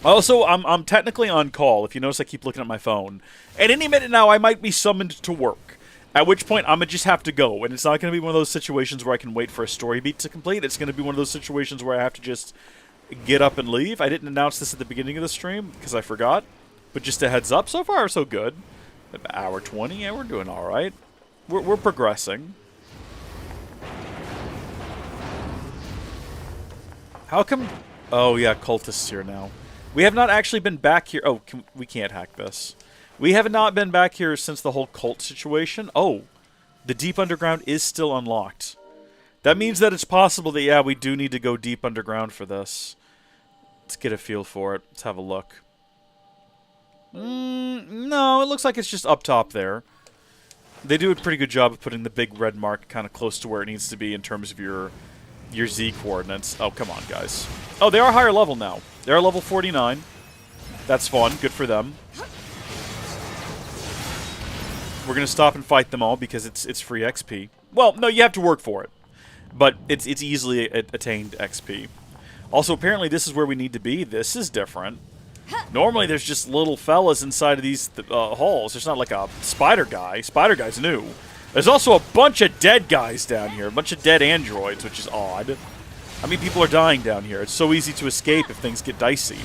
Also, I'm technically on call. If you notice, I keep looking at my phone. At any minute now, I might be summoned to work. At which point, I'm going to just have to go. And it's not going to be one of those situations where I can wait for a story beat to complete. It's going to be one of those situations where I have to just get up and leave. I didn't announce this at the beginning of the stream because I forgot. But just a heads up, so far so good. Hour 20, yeah, we're doing all right. We're progressing. How come... Oh, yeah, cultists here now. We have not actually been back here... Oh, we can't hack this. We have not been back here since the whole cult situation. Oh, the deep underground is still unlocked. That means that it's possible that, yeah, we do need to go deep underground for this. Let's get a feel for it. Let's have a look. No, it looks like it's just up top there. They do a pretty good job of putting the big red mark kind of close to where it needs to be in terms of your Z coordinates. Oh, come on, guys. Oh, they are higher level now. They are level 49. That's fun. Good for them. We're going to stop and fight them all because it's free XP. Well, no, you have to work for it. But it's easily attained XP. Also, apparently this is where we need to be. This is different. Normally, there's just little fellas inside of these halls. There's not like a spider guy. Spider guy's new. There's also a bunch of dead guys down here. A bunch of dead androids, which is odd. I mean, people are dying down here. It's so easy to escape if things get dicey.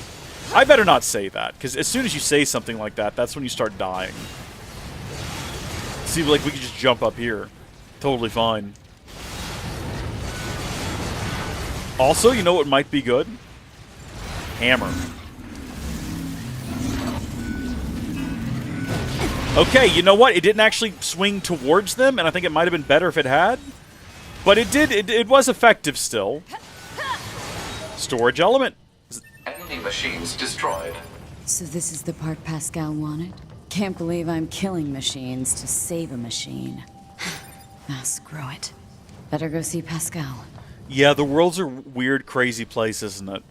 I better not say that, because as soon as you say something like that, that's when you start dying. See, like, we could just jump up here. Totally fine. Also, you know what might be good? Hammer. Okay, you know what? It didn't actually swing towards them, and I think it might have been better if it had. But it did. It was effective still. Storage element. Enemy machines destroyed. So this is the part Pascal wanted? Can't believe I'm killing machines to save a machine. Ah, screw it. Better go see Pascal. Yeah, the world's a weird, crazy place, isn't it?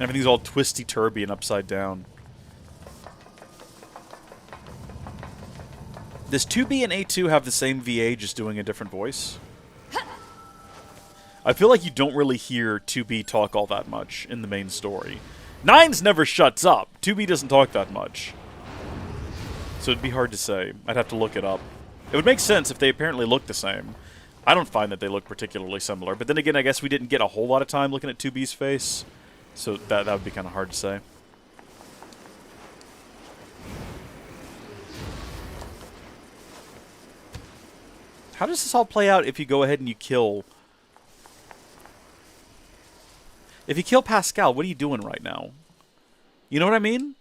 Everything's all twisty-turvy and upside down. Does 2B and A2 have the same VA, just doing a different voice? I feel like you don't really hear 2B talk all that much in the main story. 9's never shuts up. 2B doesn't talk that much. So it'd be hard to say. I'd have to look it up. It would make sense if they apparently look the same. I don't find that they look particularly similar. But then again, I guess we didn't get a whole lot of time looking at 2B's face. So that would be kind of hard to say. How does this all play out if you go ahead and you kill... If you kill Pascal, what are you doing right now? You know what I mean?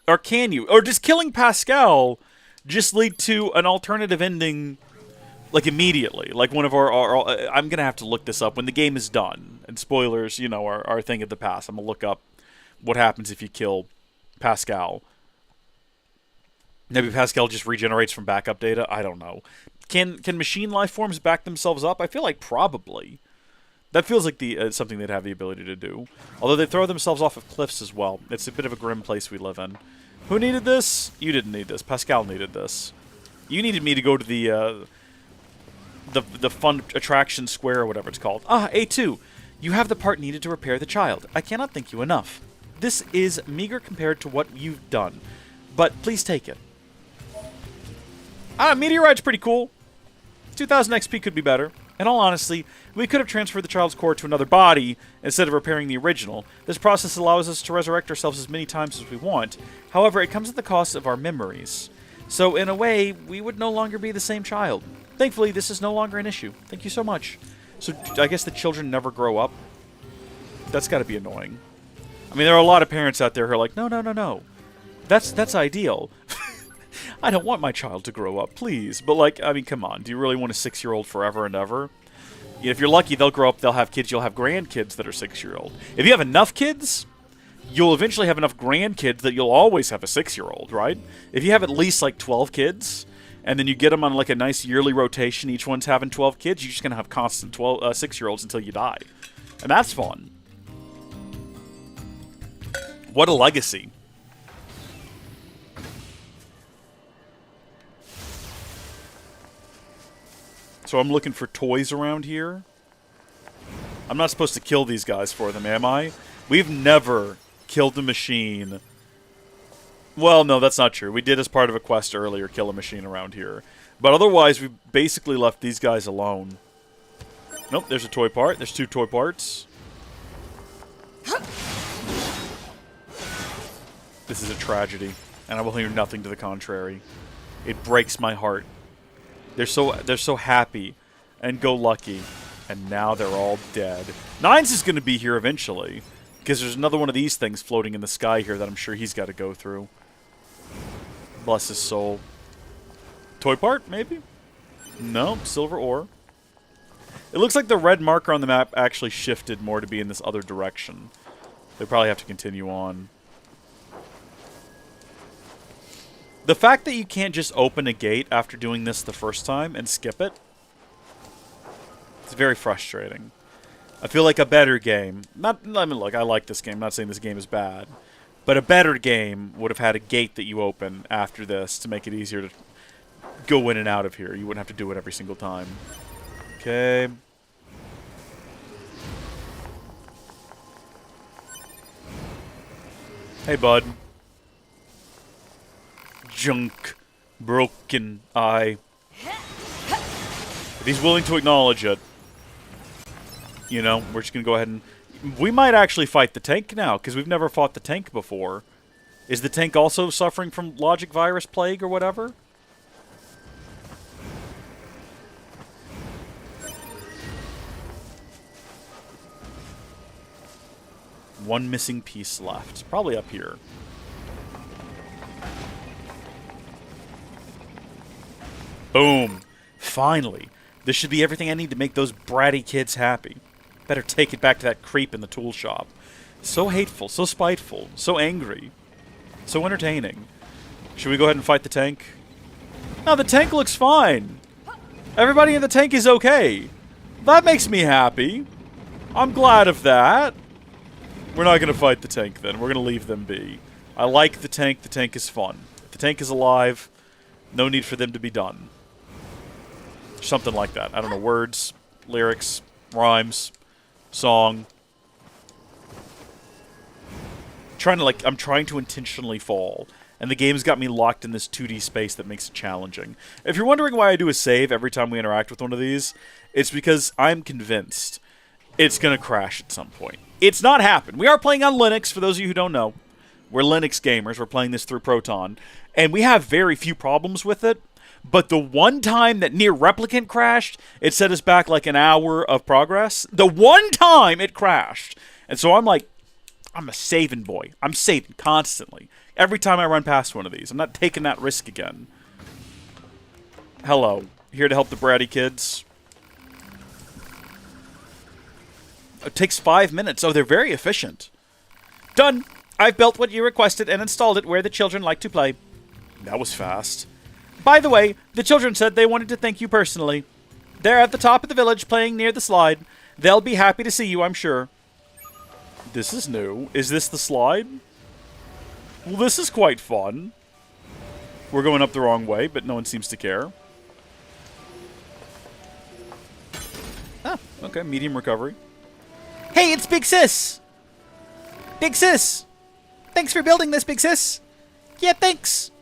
Or can you? Or does killing Pascal just lead to an alternative ending, like, immediately? Like one of our I'm going to have to look this up when the game is done. And spoilers, you know, are a thing of the past. I'm going to look up what happens if you kill Pascal. Maybe Pascal just regenerates from backup data? I don't know. Can machine life forms back themselves up? I feel like probably. That feels like something they'd have the ability to do. Although they throw themselves off of cliffs as well. It's a bit of a grim place we live in. Who needed this? You didn't need this. Pascal needed this. You needed me to go to the fun attraction square or whatever it's called. Ah, A2. You have the part needed to repair the child. I cannot thank you enough. This is meager compared to what you've done. But please take it. Ah, Meteorite's pretty cool. 2000 XP could be better. In all honesty, we could have transferred the child's core to another body instead of repairing the original. This process allows us to resurrect ourselves as many times as we want. However, it comes at the cost of our memories. So, in a way, we would no longer be the same child. Thankfully, this is no longer an issue. Thank you so much. So, I guess the children never grow up? That's got to be annoying. I mean, there are a lot of parents out there who are like, no, no, no, no. That's ideal. I don't want my child to grow up, please. But, like, I mean, come on. Do you really want a 6-year-old forever and ever? If you're lucky, they'll grow up, they'll have kids, you'll have grandkids that are 6-year-old. If you have enough kids, you'll eventually have enough grandkids that you'll always have a 6-year-old, right? If you have at least, like, 12 kids, and then you get them on, like, a nice yearly rotation, each one's having 12 kids, you're just going to have constant 6-year-olds until you die. And that's fun. What a legacy. So I'm looking for toys around here. I'm not supposed to kill these guys for them, am I? We've never killed a machine. Well, no, that's not true. We did, as part of a quest earlier, kill a machine around here. But otherwise, we basically left these guys alone. Nope, there's a toy part. There's 2 toy parts. This is a tragedy, and I will hear nothing to the contrary. It breaks my heart. They're so happy and go lucky, and now they're all dead. 9's is going to be here eventually, because there's another one of these things floating in the sky here that I'm sure he's got to go through. Bless his soul. Toy part, maybe? No, silver ore. It looks like the red marker on the map actually shifted more to be in this other direction. They probably have to continue on. The fact that you can't just open a gate after doing this the first time and skip it, it's very frustrating. I feel like a better game, I mean, look, I like this game, I'm not saying this game is bad, but a better game would have had a gate that you open after this to make it easier to go in and out of here. You wouldn't have to do it every single time. Okay. Hey, bud. Junk. Broken eye. If he's willing to acknowledge it, you know, we're just going to go ahead and... We might actually fight the tank now, because we've never fought the tank before. Is the tank also suffering from logic virus plague or whatever? One missing piece left. Probably up here. Boom. Finally. This should be everything I need to make those bratty kids happy. Better take it back to that creep in the tool shop. So hateful, so spiteful, so angry, so entertaining. Should we go ahead and fight the tank? No, the tank looks fine. Everybody in the tank is okay. That makes me happy. I'm glad of that. We're not going to fight the tank then. We're going to leave them be. I like the tank. The tank is fun. If the tank is alive, no need for them to be done. Something like that. I don't know. Words, lyrics, rhymes, song. I'm trying to intentionally fall. And the game's got me locked in this 2D space that makes it challenging. If you're wondering why I do a save every time we interact with one of these, it's because I'm convinced it's going to crash at some point. It's not happened. We are playing on Linux, for those of you who don't know. We're Linux gamers. We're playing this through Proton. And we have very few problems with it. But the one time that NieR Replicant crashed, it set us back like an hour of progress. The one time it crashed. And so I'm like, I'm a saving boy. I'm saving constantly. Every time I run past one of these. I'm not taking that risk again. Hello. Here to help the bratty kids. It takes 5 minutes. Oh, they're very efficient. Done. I've built what you requested and installed it where the children like to play. That was fast. By the way, the children said they wanted to thank you personally. They're at the top of the village playing near the slide. They'll be happy to see you, I'm sure. This is new. Is this the slide? Well, this is quite fun. We're going up the wrong way, but no one seems to care. Ah, okay, medium recovery. Hey, it's Big Sis! Big Sis! Thanks for building this, Big Sis! Yeah, thanks!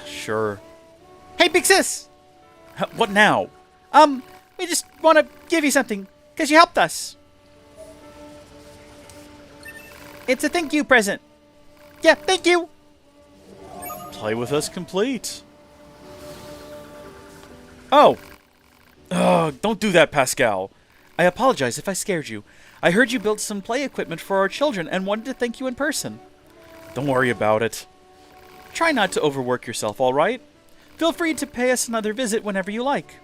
Sure. Hey, Big Sis! What now? We just want to give you something, because you helped us. It's a thank you present. Yeah, thank you! Play with us complete. Oh. Oh, don't do that, Pascal. I apologize if I scared you. I heard you built some play equipment for our children and wanted to thank you in person. Don't worry about it. Try not to overwork yourself, all right? Feel free to pay us another visit whenever you like.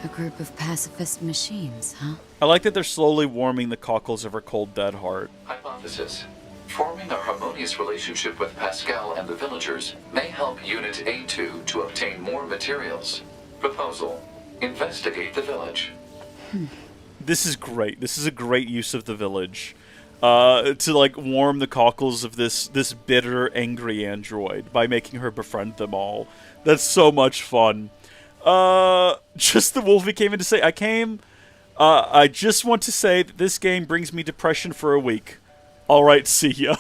A group of pacifist machines, huh? I like that they're slowly warming the cockles of her cold, dead heart. Hypothesis. Forming a harmonious relationship with Pascal and the villagers may help Unit A2 to obtain more materials. Proposal. Investigate the village. This is great. This is a great use of the village. To, like, warm the cockles of this bitter, angry android by making her befriend them all. That's so much fun. Just the Wolfie came in to say, I just want to say that this game brings me depression for a week. Alright, see ya.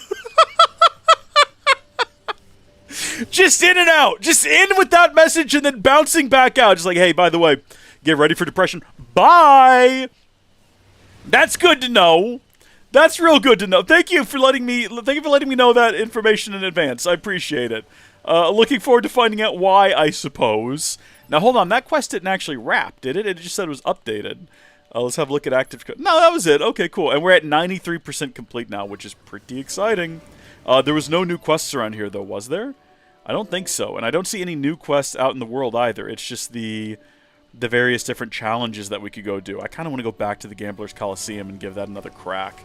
Just in and out. Just in with that message and then bouncing back out. Just like, hey, by the way, get ready for depression. Bye! That's good to know. That's real good to know. Thank you for letting me know that information in advance. I appreciate it. Looking forward to finding out why, I suppose. Now, hold on. That quest didn't actually wrap, did it? It just said it was updated. Let's have a look at active code. No, that was it. Okay, cool. And we're at 93% complete now, which is pretty exciting. There was no new quests around here, though, was there? I don't think so. And I don't see any new quests out in the world, either. It's just the various different challenges that we could go do. I kind of want to go back to the Gambler's Coliseum and give that another crack.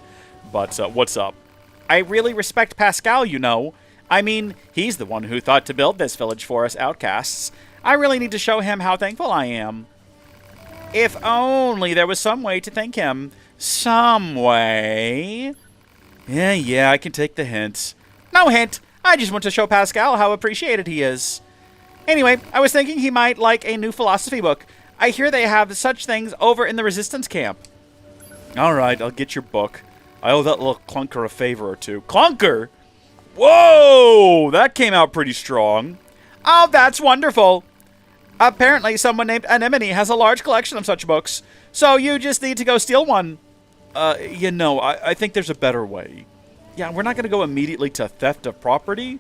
But, what's up? I really respect Pascal, you know. I mean, he's the one who thought to build this village for us outcasts. I really need to show him how thankful I am. If only there was some way to thank him. Some way. Yeah, I can take the hint. No hint. I just want to show Pascal how appreciated he is. Anyway, I was thinking he might like a new philosophy book. I hear they have such things over in the Resistance camp. Alright, I'll get your book. I owe that little clunker a favor or two. Clunker? Whoa! That came out pretty strong. Oh, that's wonderful. Apparently, someone named Anemone has a large collection of such books. So you just need to go steal one. I think there's a better way. Yeah, we're not going to go immediately to theft of property.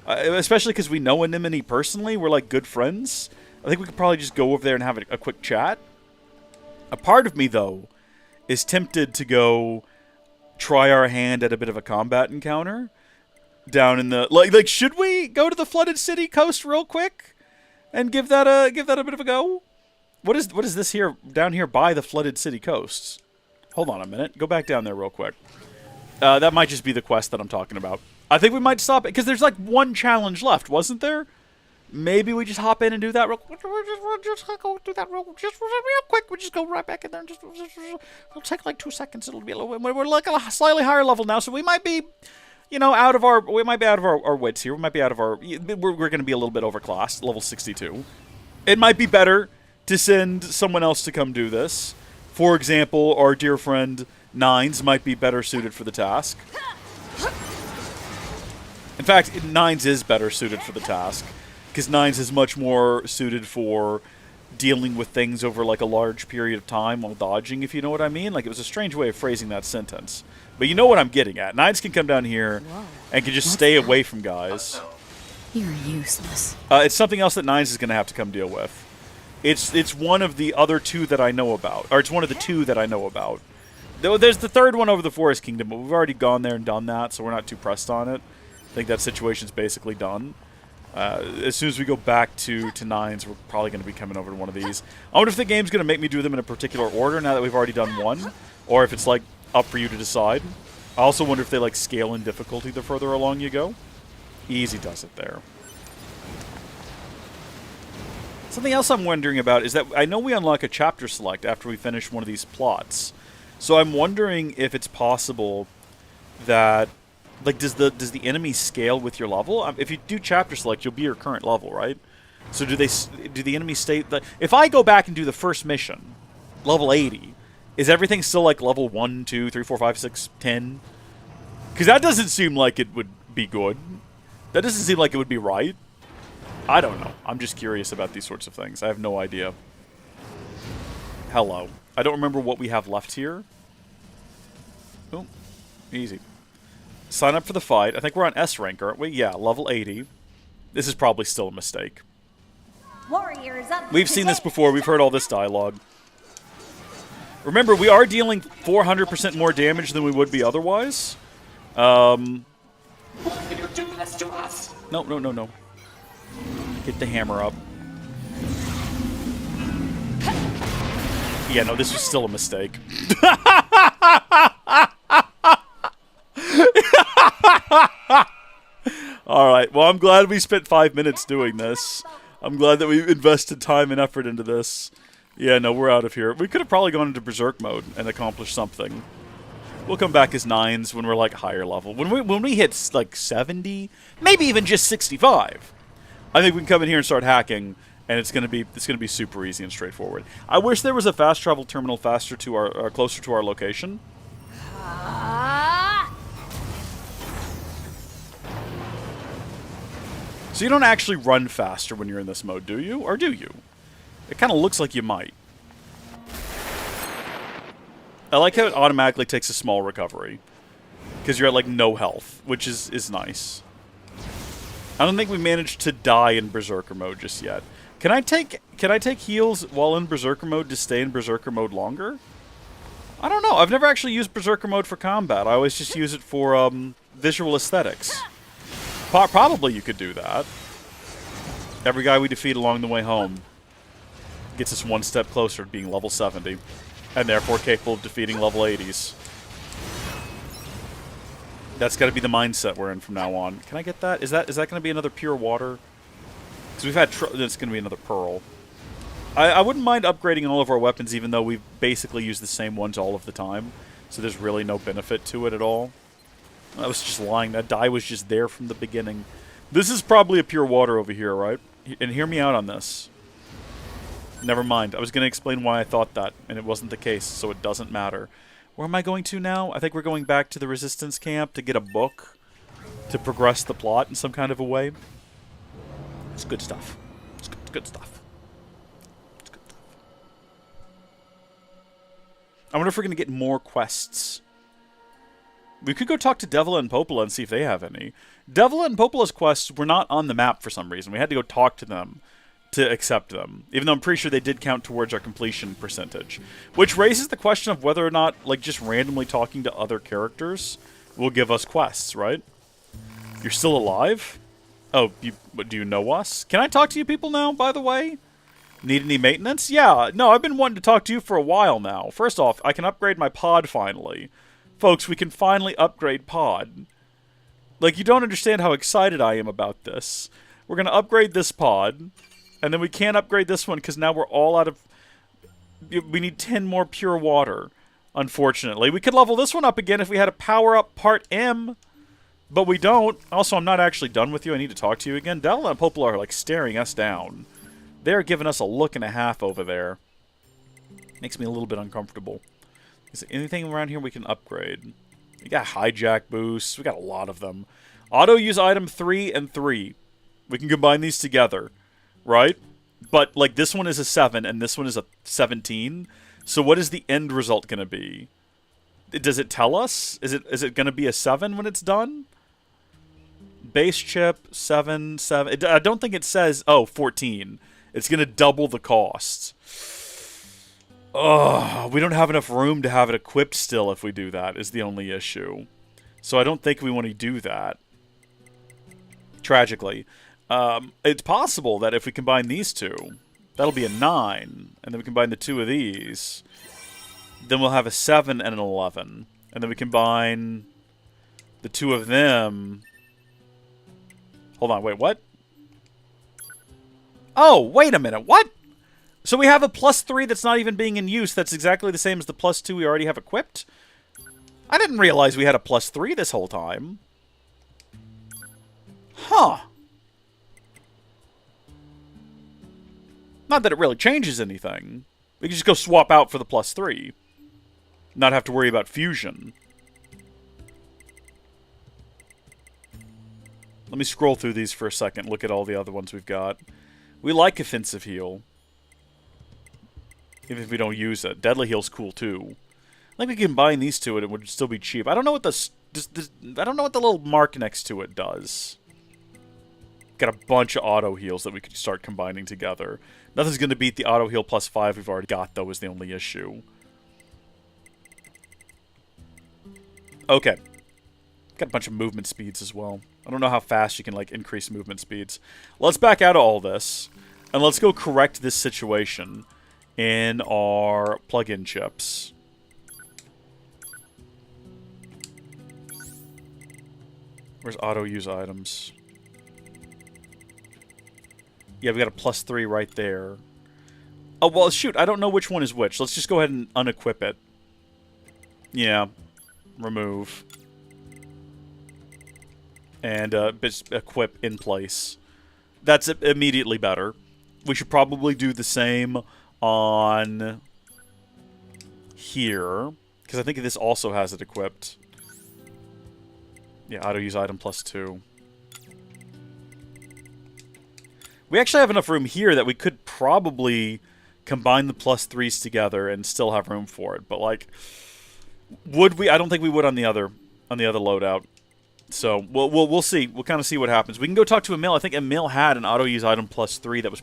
Especially because we know Anemone personally. We're like good friends. I think we could probably just go over there and have a quick chat. A part of me, though, is tempted to go try our hand at a bit of a combat encounter. Down in the... Like, should we go to the flooded city coast real quick? And give that a bit of a go? What is this here, down here by the flooded city coasts? Hold on a minute. Go back down there real quick. That might just be the quest that I'm talking about. I think we might stop it, because there's like one challenge left, wasn't there? maybe we just hop in and do that real quick. We'll just go do that real quick. We'll just go right back in there and just it'll take like 2 seconds. It'll be a little bit. We're like a slightly higher level now, so we might be, you know, out of our wits here. We might be out of our. We're going to be a little bit overclassed, level 62. It might be better to send someone else to come do this. For example, our dear friend Nines might be better suited for the task. In fact, Nines is better suited for the task, because Nines is much more suited for dealing with things over like a large period of time while dodging, if you know what I mean. Like, it was a strange way of phrasing that sentence. But you know what I'm getting at. Nines can come down here and can just stay away from guys. You're useless. It's something else that Nines is going to have to come deal with. It's one of the other two that I know about. Or it's one of the two that I know about. There's the third one over the Forest Kingdom, but we've already gone there and done that, so we're not too pressed on it. I think that situation's basically done. As soon as we go back to Nines, we're probably going to be coming over to one of these. I wonder if the game's going to make me do them in a particular order now that we've already done one, or if it's like up for you to decide. I also wonder if they like scale in difficulty the further along you go. Easy does it there. Something else I'm wondering about is that I know we unlock a chapter select after we finish one of these plots. So I'm wondering if it's possible that, like, does the enemy scale with your level? If you do chapter select, you'll be your current level, right? So do the enemies stay? If I go back and do the first mission, level 80, is everything still like level 1, 2, 3, 4, 5, 6, 10? Because that doesn't seem like it would be good. That doesn't seem like it would be right. I don't know. I'm just curious about these sorts of things. I have no idea. Hello. I don't remember what we have left here. Oh, easy. Sign up for the fight. I think we're on S rank, aren't we? Yeah, level 80. This is probably still a mistake. Warriors up. We've seen this before. We've heard all this dialogue. Remember, we are dealing 400% more damage than we would be otherwise. Why did you do this to us? No. Get the hammer up. Yeah, no, this was still a mistake. Alright, well, I'm glad we spent 5 minutes doing this. I'm glad that we invested time and effort into this. Yeah, no, we're out of here. We could have probably gone into Berserk mode and accomplished something. We'll come back as Nines when we're, like, higher level. When we hit, like, 70, maybe even just 65, I think we can come in here and start hacking, and it's gonna be super easy and straightforward. I wish there was a fast travel terminal closer to our location. So you don't actually run faster when you're in this mode, do you? Or do you? It kind of looks like you might. I like how it automatically takes a small recovery, because you're at like no health, which is nice. I don't think we managed to die in Berserker mode just yet. Can I take heals while in Berserker mode to stay in Berserker mode longer? I don't know. I've never actually used Berserker mode for combat. I always just use it for visual aesthetics. Probably you could do that. Every guy we defeat along the way home gets us one step closer to being level 70, and therefore capable of defeating level 80s. That's got to be the mindset we're in from now on. Can I get that? Is that going to be another pure water? Because we've had it's going to be another pearl. I wouldn't mind upgrading all of our weapons, even though we basically use the same ones all of the time. So there's really no benefit to it at all. I was just lying. That die was just there from the beginning. This is probably a pure water over here, right? And hear me out on this. Never mind. I was going to explain why I thought that, and it wasn't the case, so it doesn't matter. Where am I going to now? I think we're going back to the Resistance camp to get a book to progress the plot in some kind of a way. It's good stuff. It's good stuff. It's good stuff. I wonder if we're going to get more quests. We could go talk to Devila and Popola and see if they have any. Devila and Popola's quests were not on the map for some reason. We had to go talk to them to accept them, even though I'm pretty sure they did count towards our completion percentage. Which raises the question of whether or not, like, just randomly talking to other characters will give us quests, right? You're still alive? Oh, do you know us? Can I talk to you people now, by the way? Need any maintenance? Yeah, no, I've been wanting to talk to you for a while now. First off, I can upgrade my pod finally. Folks, we can finally upgrade pod. Like, you don't understand how excited I am about this. We're going to upgrade this pod. And then we can't upgrade this one because now we're all out of... We need 10 more pure water, unfortunately. We could level this one up again if we had a power-up part M. But we don't. Also, I'm not actually done with you. I need to talk to you again. Della and Popola are, like, staring us down. They're giving us a look and a half over there. Makes me a little bit uncomfortable. Is there anything around here we can upgrade? We got hijack boosts. We got a lot of them. Auto use item 3 and 3. We can combine these together, right? But, like, this one is a 7 and this one is a 17. So what is the end result going to be? Does it tell us? Is it going to be a 7 when it's done? Base chip, 7, 7. I don't think it says, oh, 14. It's going to double the cost. Ugh, we don't have enough room to have it equipped still if we do that, is the only issue. So I don't think we want to do that. Tragically. It's possible that if we combine these two, that'll be a 9. And then we combine the two of these. Then we'll have a 7 and an 11. And then we combine the two of them. Hold on, wait, what? Oh, wait a minute, what? So we have a +3 that's not even being in use. That's exactly the same as the +2 we already have equipped? I didn't realize we had a +3 this whole time. Huh. Not that it really changes anything. We can just go swap out for the +3. Not have to worry about fusion. Let me scroll through these for a second, look at all the other ones we've got. We like offensive heal. Even if we don't use it. Deadly heal's cool too. I think we can combine these two and it would still be cheap. I don't know what I don't know what the little mark next to it does. Got a bunch of auto heals that we could start combining together. Nothing's going to beat the auto heal +5 we've already got, though, is the only issue. Okay. Got a bunch of movement speeds as well. I don't know how fast you can, like, increase movement speeds. Let's back out of all this, and let's go correct this situation in our plug-in chips. Where's auto-use items? Yeah, we got a +3 right there. Oh, well, shoot, I don't know which one is which. Let's just go ahead and unequip it. Yeah. Remove. And equip in place. That's immediately better. We should probably do the same on here. Because I think this also has it equipped. Yeah, auto-use item +2. We actually have enough room here that we could probably combine the +3s together and still have room for it. But, like, would we? I don't think we would on the other loadout. So we'll see. We'll kind of see what happens. We can go talk to Emil. I think Emil had an auto-use item +3 that was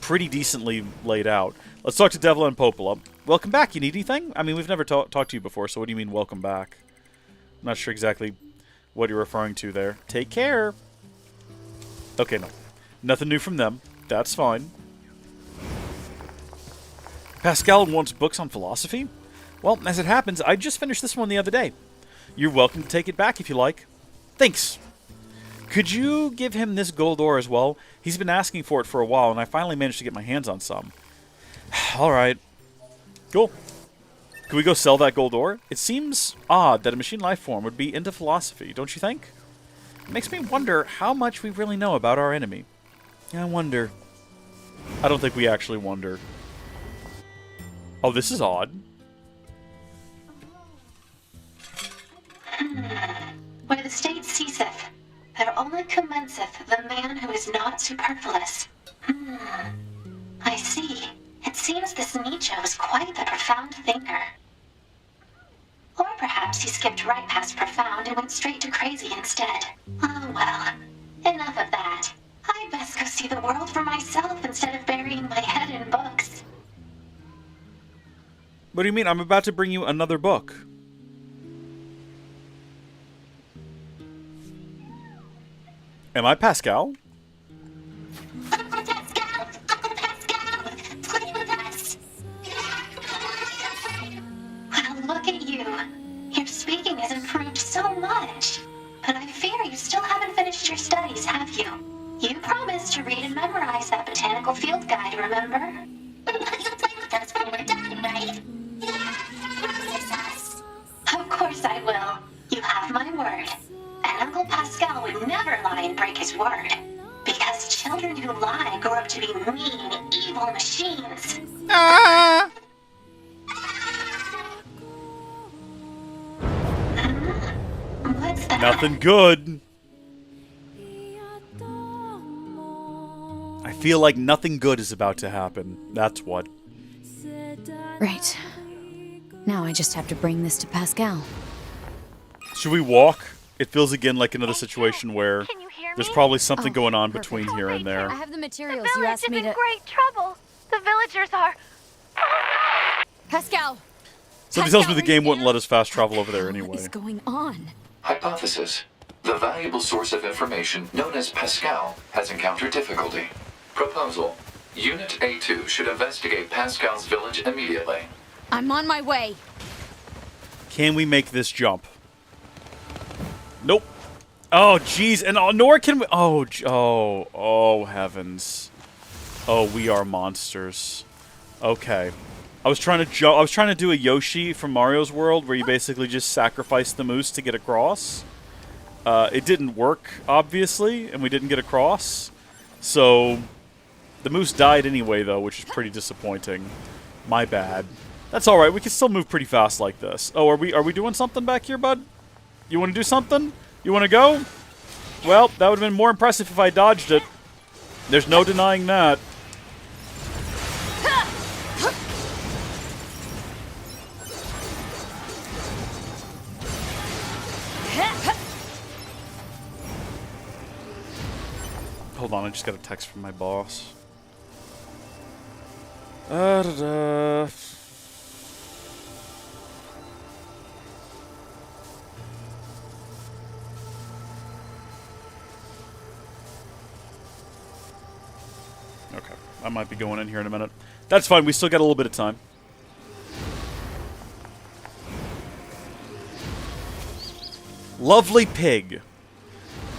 pretty decently laid out. Let's talk to Devla and Popola. Welcome back. You need anything? I mean, we've never talked to you before, so what do you mean welcome back? I'm not sure exactly what you're referring to there. Take care. Okay, no. Nothing new from them. That's fine. Pascal wants books on philosophy? Well, as it happens, I just finished this one the other day. You're welcome to take it back if you like. Thanks. Could you give him this gold ore as well? He's been asking for it for a while, and I finally managed to get my hands on some. Alright. Cool. Could we go sell that gold ore? It seems odd that a machine life form would be into philosophy, don't you think? It makes me wonder how much we really know about our enemy. I wonder. I don't think we actually wonder. Oh, this is odd. Where the state ceaseth, there only commenceth the man who is not superfluous. I see. It seems this Nietzsche was quite the profound thinker. Or perhaps he skipped right past profound and went straight to crazy instead. Oh well, enough of that. I'd best go see the world for myself instead of burying my head in books. What do you mean? I'm about to bring you another book. Am I Pascal? Uncle Pascal! Uncle Pascal! Play with us! Well, look at you. Your speaking has improved so much. But I fear you still haven't finished your studies, have you? You promised to read and memorize that botanical field guide, remember? You'll play with us when we're done, right? Promise us. Of course I will. You have my word. And Uncle Pascal would never lie and break his word. Because children who lie grow up to be mean, evil machines. Ah! What's that? Nothing good. I feel like nothing good is about to happen. That's what. Right. Now I just have to bring this to Pascal. Should we walk? It feels again like another situation where Can you hear there's me? probably something Oh, going on perfect. between here and there. I have the The materials you village asked is me in to... great trouble. The villagers are... Pascal! Something tells me Pascal, the are game you wouldn't there? let us fast travel over there What anyway. is going on? Hypothesis. The valuable source of information known as Pascal has encountered difficulty. Proposal. Unit A2 should investigate Pascal's village immediately. I'm on my way. Can we make this jump? Nope. Oh, jeez. And nor can we... Oh, heavens. Oh, we are monsters. Okay. I was trying to jump. I was trying to do a Yoshi from Mario's World where you basically just sacrifice the moose to get across. It didn't work, obviously, and we didn't get across. So, the moose died anyway, though, which is pretty disappointing. My bad. That's all right. We can still move pretty fast like this. Oh, are we doing something back here, bud? You want to do something? You want to go? Well, that would have been more impressive if I dodged it. There's no denying that. Hold on, I just got a text from my boss. Da-da. Okay, I might be going in here in a minute. That's fine, we still got a little bit of time. Lovely pig.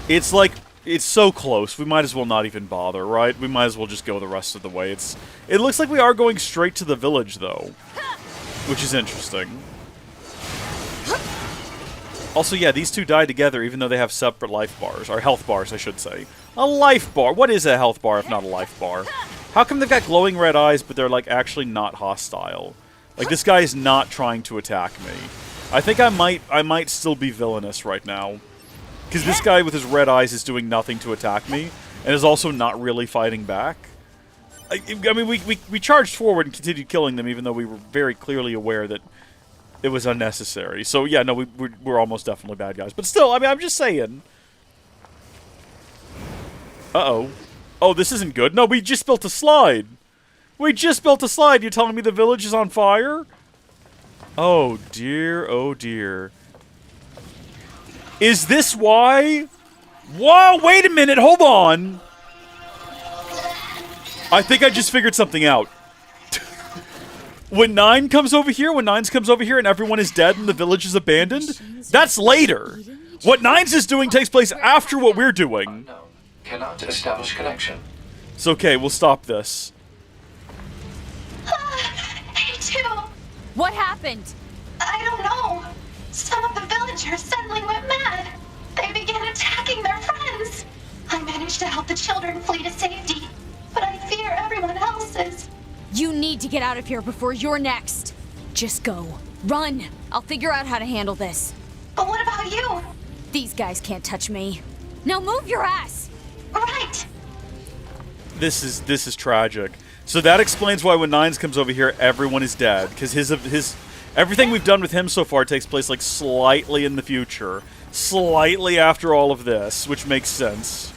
It's like, it's so close, we might as well not even bother, right? We might as well just go the rest of the way. It looks like we are going straight to the village, though. Which is interesting. Also, yeah, these two die together even though they have separate life bars. Or health bars, I should say. A life bar! What is a health bar if not a life bar? How come they've got glowing red eyes, but they're, like, actually not hostile? Like, this guy is not trying to attack me. I think I might still be villainous right now. Because this guy with his red eyes is doing nothing to attack me, and is also not really fighting back. I mean, we charged forward and continued killing them, even though we were very clearly aware that it was unnecessary. So, yeah, no, we're almost definitely bad guys. But still, I mean, I'm just saying. Uh-oh. Oh, this isn't good. No, we just built a slide. We just built a slide. You're telling me the village is on fire? Oh, dear. Oh, dear. Is this why? Whoa, wait a minute. Hold on. I think I just figured something out. When Nine comes over here, and everyone is dead and the village is abandoned, that's later. What Nines is doing takes place after what we're doing. Unknown. Cannot establish connection. It's okay, we'll stop this. Hey, too. What happened? I don't know. Some of the villagers suddenly went mad. They began attacking their friends. I managed to help the children flee to safety, but I fear everyone else is. You need to get out of here before you're next. Just go. Run. I'll figure out how to handle this. But what about you? These guys can't touch me. Now move your ass! Right. This is tragic. So that explains why when Nines comes over here, everyone is dead. Because his everything we've done with him so far takes place like slightly in the future. Slightly after all of this, which makes sense.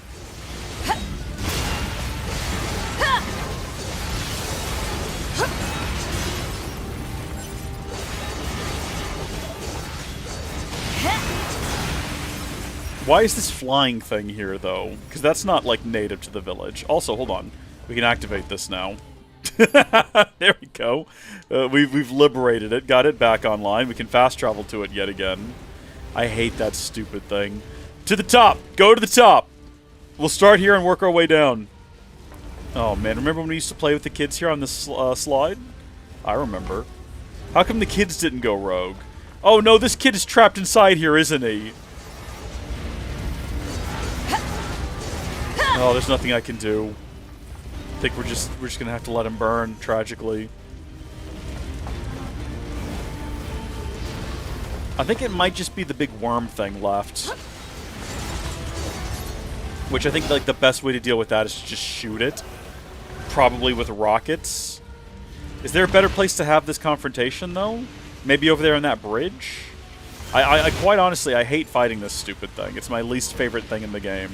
Why is this flying thing here, though? Because that's not, like, native to the village. Also, hold on. We can activate this now. There we go. We've liberated it, got it back online. We can fast travel to it yet again. I hate that stupid thing. To the top! Go to the top! We'll start here and work our way down. Oh man, remember when we used to play with the kids here on this slide? I remember. How come the kids didn't go rogue? Oh no, this kid is trapped inside here, isn't he? Oh, there's nothing I can do. I think we're just gonna have to let him burn, tragically. I think it might just be the big worm thing left. Which I think like the best way to deal with that is to just shoot it. Probably with rockets. Is there a better place to have this confrontation though? Maybe over there on that bridge? I quite honestly, I hate fighting this stupid thing. It's my least favorite thing in the game.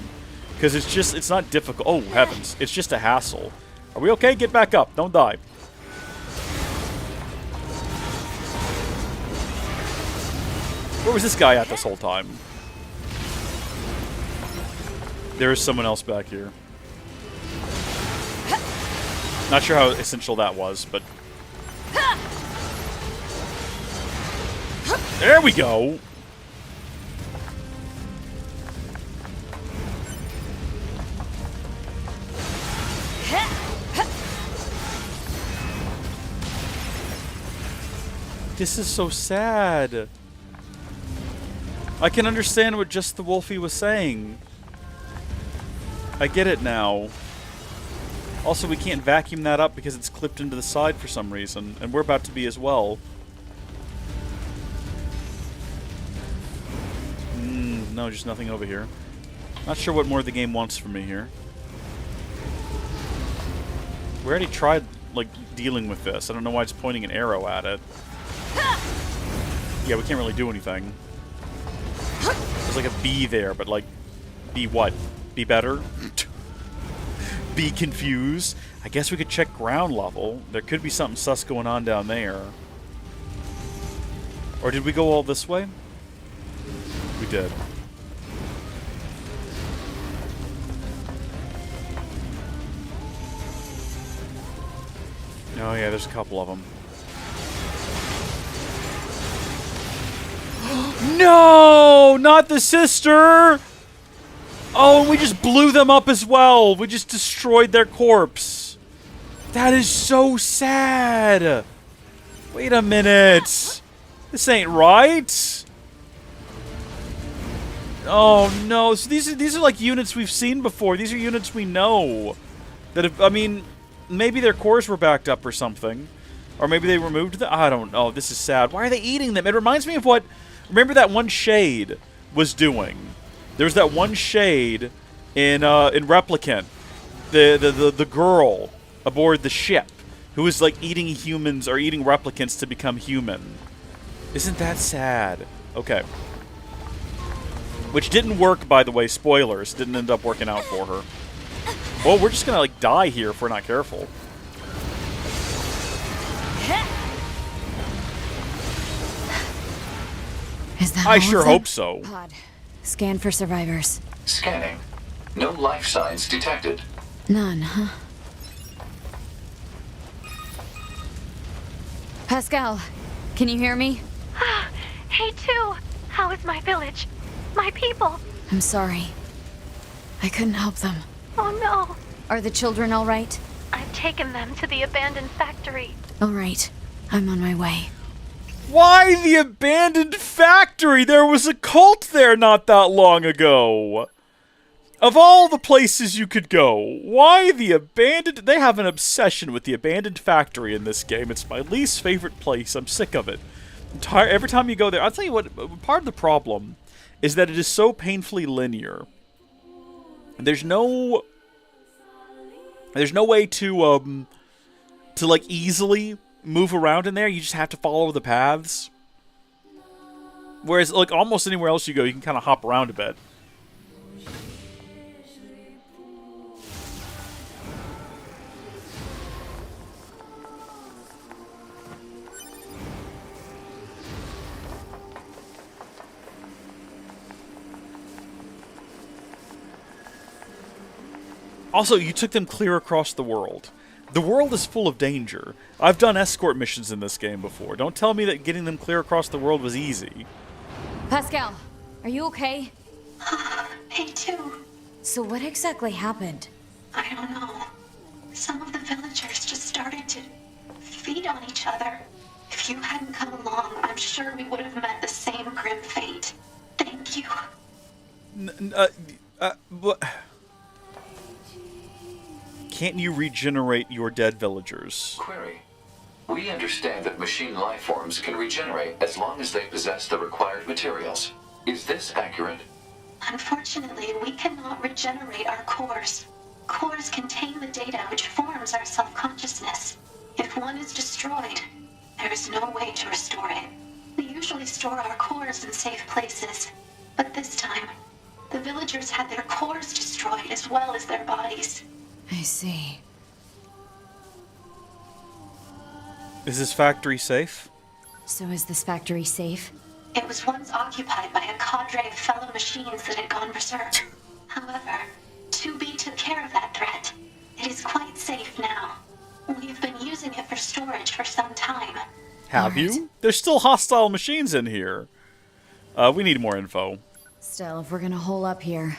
Because it's not difficult. Oh, heavens. It's just a hassle. Are we okay? Get back up. Don't die. Where was this guy at this whole time? There is someone else back here. Not sure how essential that was, but... There we go! This is so sad. I can understand what Just the Wolfie was saying. I get it now. Also, we can't vacuum that up because it's clipped into the side for some reason, and we're about to be as well. No, just nothing over here. Not sure what more the game wants from me here. We already tried, like, dealing with this. I don't know why it's pointing an arrow at it. Yeah, we can't really do anything. There's like a bee there, but like, be what? Be better? Be confused? I guess we could check ground level. There could be something sus going on down there. Or did we go all this way? We did. Oh yeah, there's a couple of them. No! Not the sister! Oh, and we just blew them up as well. We just destroyed their corpse. That is so sad. Wait a minute. This ain't right. Oh no. So these are like units we've seen before. These are units we know. That have, I mean, maybe their cores were backed up or something. Or maybe they removed them. I don't know. This is sad. Why are they eating them? It reminds me of what... Remember that one Shade was doing. There was that one Shade in Replicant. The girl aboard the ship who was like eating humans or eating replicants to become human. Isn't that sad? Okay. Which didn't work, by the way. Spoilers. Didn't end up working out for her. Well, we're just gonna like die here if we're not careful. Is that I sure hope so. Pod. Scan for survivors. Scanning. No life signs detected. None, huh? Pascal, can you hear me? Hey, too. How is my village? My people? I'm sorry. I couldn't help them. Oh, no. Are the children all right? I've taken them to the abandoned factory. All right. I'm on my way. Why the abandoned factory? There was a cult there not that long ago. Of all the places you could go, why the abandoned... They have an obsession with the abandoned factory in this game. It's my least favorite place. I'm sick of it. Every time you go there... I'll tell you what, part of the problem is that it is so painfully linear. There's no way to like, easily move around in there. You just have to follow the paths. Whereas, like, almost anywhere else you go, you can kind of hop around a bit. Also, you took them clear across the world. The world is full of danger. I've done escort missions in this game before. Don't tell me that getting them clear across the world was easy. Pascal, are you okay? Me too. So what exactly happened? I don't know. Some of the villagers just started to feed on each other. If you hadn't come along, I'm sure we would have met the same grim fate. Thank you. What? Can't you regenerate your dead villagers? Query. We understand that machine life forms can regenerate as long as they possess the required materials. Is this accurate? Unfortunately, we cannot regenerate our cores. Cores contain the data which forms our self-consciousness. If one is destroyed, there is no way to restore it. We usually store our cores in safe places, but this time, the villagers had their cores destroyed as well as their bodies. I see. Is this factory safe? So is this factory safe? It was once occupied by a cadre of fellow machines that had gone berserk. However, 2B took care of that threat. It is quite safe now. We've been using it for storage for some time. Have you? There's still hostile machines in here. We need more info. Still, if we're gonna hole up here,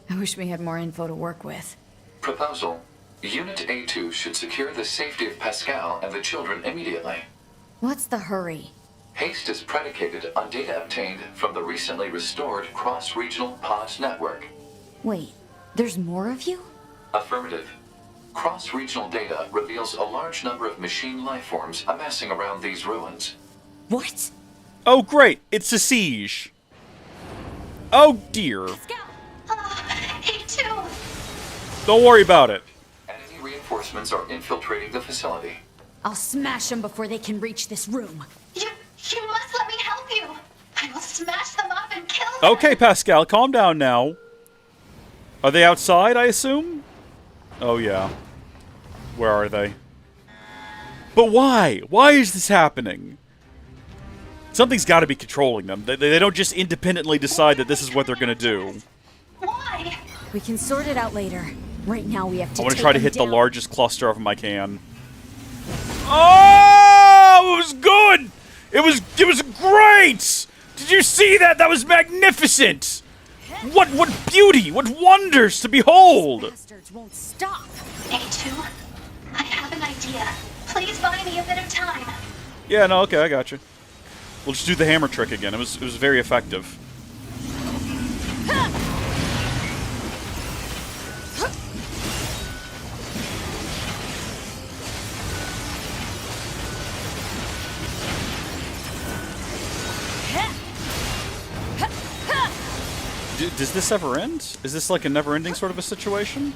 I wish we had more info to work with. Proposal. Unit A2 should secure the safety of Pascal and the children immediately. What's the hurry? Haste is predicated on data obtained from the recently restored cross-regional pods network. Wait, there's more of you? Affirmative. Cross-regional data reveals a large number of machine life forms amassing around these ruins. What? Oh, great. It's a siege. Oh, dear. A2! Don't worry about it. Enemy reinforcements are infiltrating the facility. I'll smash them before they can reach this room. You must let me help you! I will smash them up and kill them! Okay, Pascal, calm down now. Are they outside, I assume? Oh, yeah. Where are they? But why? Why is this happening? Something's got to be controlling them. They don't just independently decide that this is what they're going to do. Why? We can sort it out later. Right now we have to I want to take try to them hit the down. largest cluster of them I can. Oh! It was good! It was great! Did you see that? That was magnificent! What beauty! What wonders to behold! Bastards won't stop. A2, I have an idea. Please buy me a bit of time. Yeah, no, okay, I got you. We'll just do the hammer trick again. It was very effective. Does this ever end? Is this like a never-ending sort of a situation?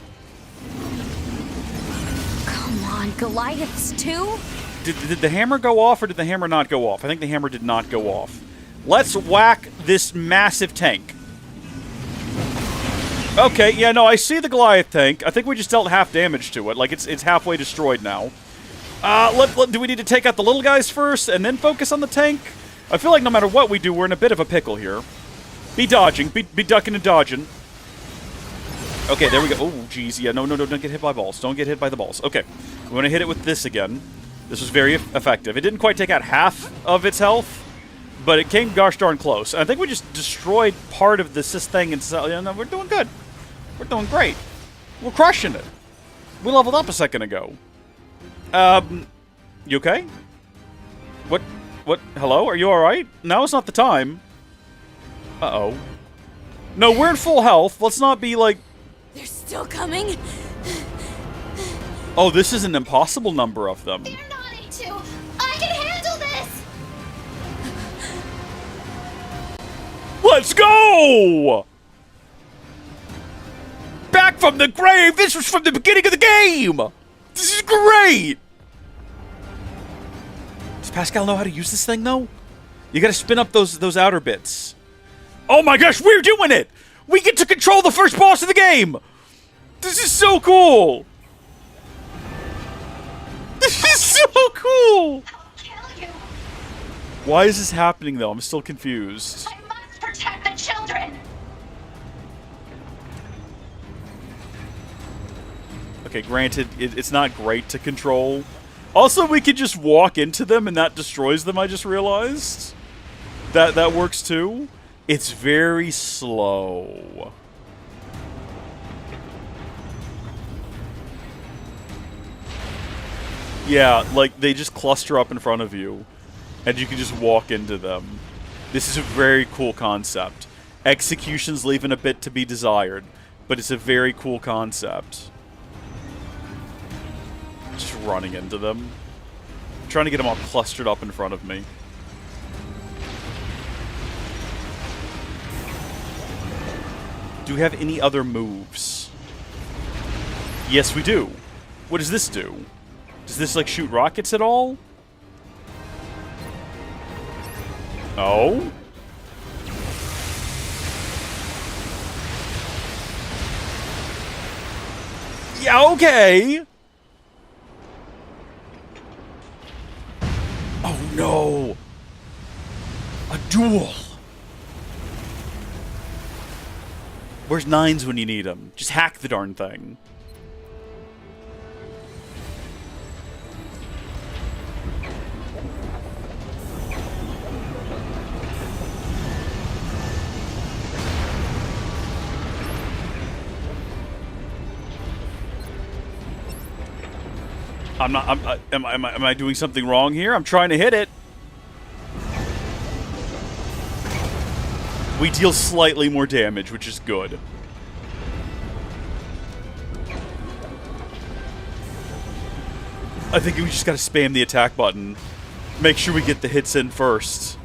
Come on, Goliaths too? Did the hammer go off, or did the hammer not go off? I think the hammer did not go off. Let's whack this massive tank. Okay, yeah, no, I see the Goliath tank. I think we just dealt half damage to it. Like, it's halfway destroyed now. Do we need to take out the little guys first, and then focus on the tank? I feel like no matter what we do, we're in a bit of a pickle here. Be dodging. Be ducking and dodging. Okay, there we go. Oh, jeez. Yeah, no, don't get hit by balls. Don't get hit by the balls. Okay, we want to hit it with this again. This was very effective. It didn't quite take out half of its health, but it came gosh darn close. I think we just destroyed part of this thing, and so, yeah, no, we're doing good. We're doing great. We're crushing it. We leveled up a second ago. You okay? What? Hello? Are you alright? Now is not the time. Uh-oh. No, we're in full health. Let's not be like... They're still coming? Oh, this is an impossible number of them. You're not A2! I can handle this! Let's go! Back from the grave! This was from the beginning of the game! This is great! Does Pascal know how to use this thing, though? You gotta spin up those outer bits. Oh my gosh, we're doing it! We get to control the first boss of the game! This is so cool! This is so cool! I'll kill you! Why is this happening, though? I'm still confused. I must protect the children! Okay, granted, it's not great to control. Also, we could just walk into them and that destroys them, I just realized. That works too. It's very slow. Yeah, like, they just cluster up in front of you, and you can just walk into them. This is a very cool concept. Execution's leaving a bit to be desired, but it's a very cool concept. Just running into them. I'm trying to get them all clustered up in front of me. Do we have any other moves? Yes, we do. What does this do? Does this, like, shoot rockets at all? Oh? Yeah, okay! Oh, no! A duel! Where's nines when you need them? Just hack the darn thing. I'm not. Am I doing something wrong here? I'm trying to hit it. We deal slightly more damage, which is good. I think we just gotta spam the attack button. Make sure we get the hits in first.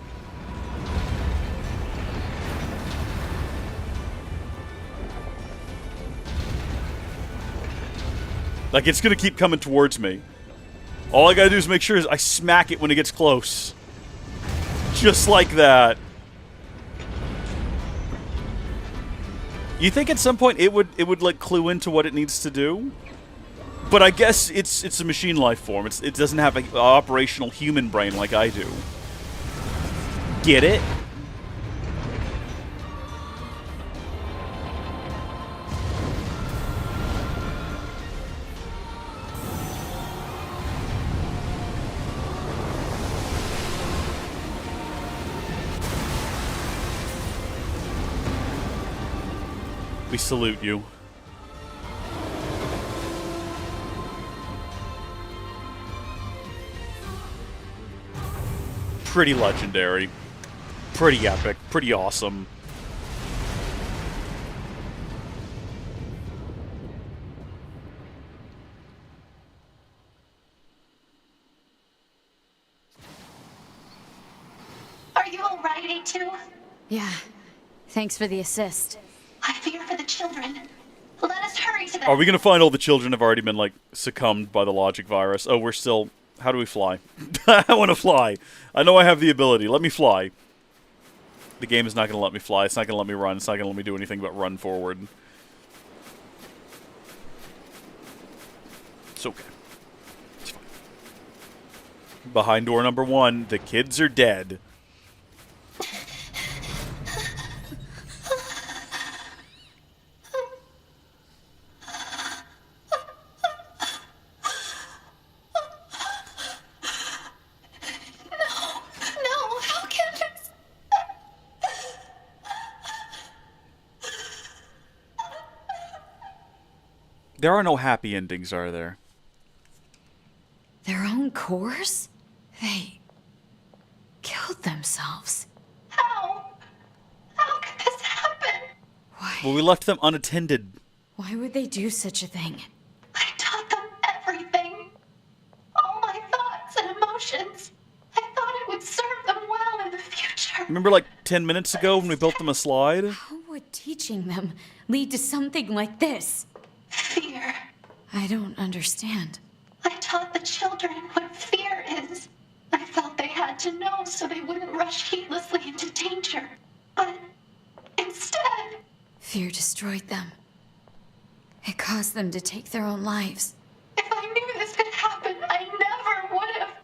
Like, it's gonna keep coming towards me. All I gotta do is make sure I smack it when it gets close. Just like that. You think at some point it would like clue into what it needs to do? But I guess it's a machine life form. It doesn't have an operational human brain like I do. Get it? We salute you. Pretty legendary. Pretty epic. Pretty awesome. Are you alright, A2? Yeah. Thanks for the assist. I fear for the children. Let us hurry to them. Are we gonna find all the children have already been, like, succumbed by the logic virus? Oh, we're still... How do we fly? I want to fly. I know I have the ability. Let me fly. The game is not gonna let me fly. It's not gonna let me run. It's not gonna let me do anything but run forward. It's okay. It's fine. Behind door number 1, the kids are dead. There are no happy endings, are there? Their own cores? They killed themselves. How? How could this happen? Why? Well, we left them unattended. Why would they do such a thing? I taught them everything. All my thoughts and emotions. I thought it would serve them well in the future. Remember, like, 10 minutes ago when we built them a slide? How would teaching them lead to something like this? Fear. I don't understand. I taught the children what fear is. I felt they had to know so they wouldn't rush heedlessly into danger. But instead... Fear destroyed them. It caused them to take their own lives. If I knew this could happen, I never would have.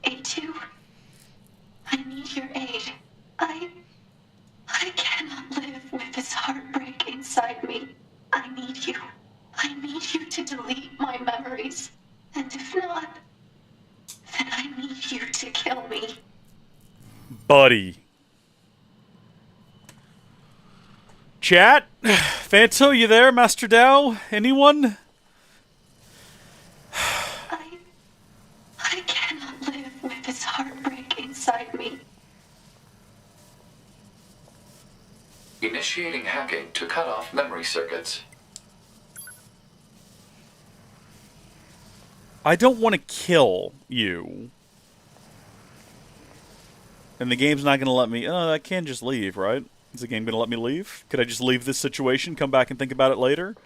A2, I need your aid. I cannot live with this heartbreak inside me. I need you. I need you to delete my memories. And if not, then I need you to kill me. Buddy. Chat? Fanto, you there? Master Dao? Anyone? I cannot live with this heartbreak inside me. Initiating hacking to cut off memory circuits. I don't want to kill you. And the game's not going to let me... I can just leave, right? Is the game going to let me leave? Could I just leave this situation, come back and think about it later?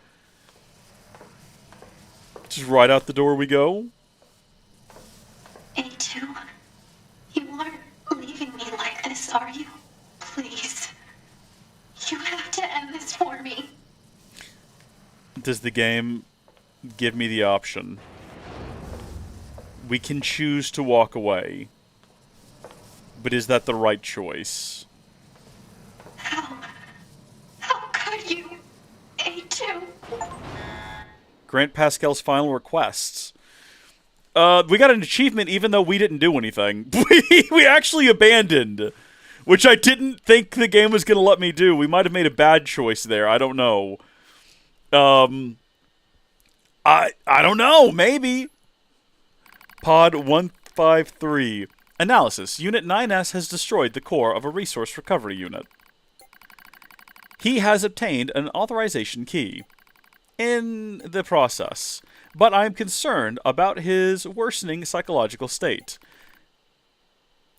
Just right out the door we go? A2, you aren't leaving me like this, are you? Please. You have to end this for me. Does the game give me the option? We can choose to walk away. But is that the right choice? How could you? A2. Grant Pascal's final requests. We got an achievement even though we didn't do anything. We actually abandoned. Which I didn't think the game was going to let me do. We might have made a bad choice there. I don't know. I don't know. Maybe. Pod 153. Analysis. Unit 9S has destroyed the core of a resource recovery unit. He has obtained an authorization key in the process, but I am concerned about his worsening psychological state.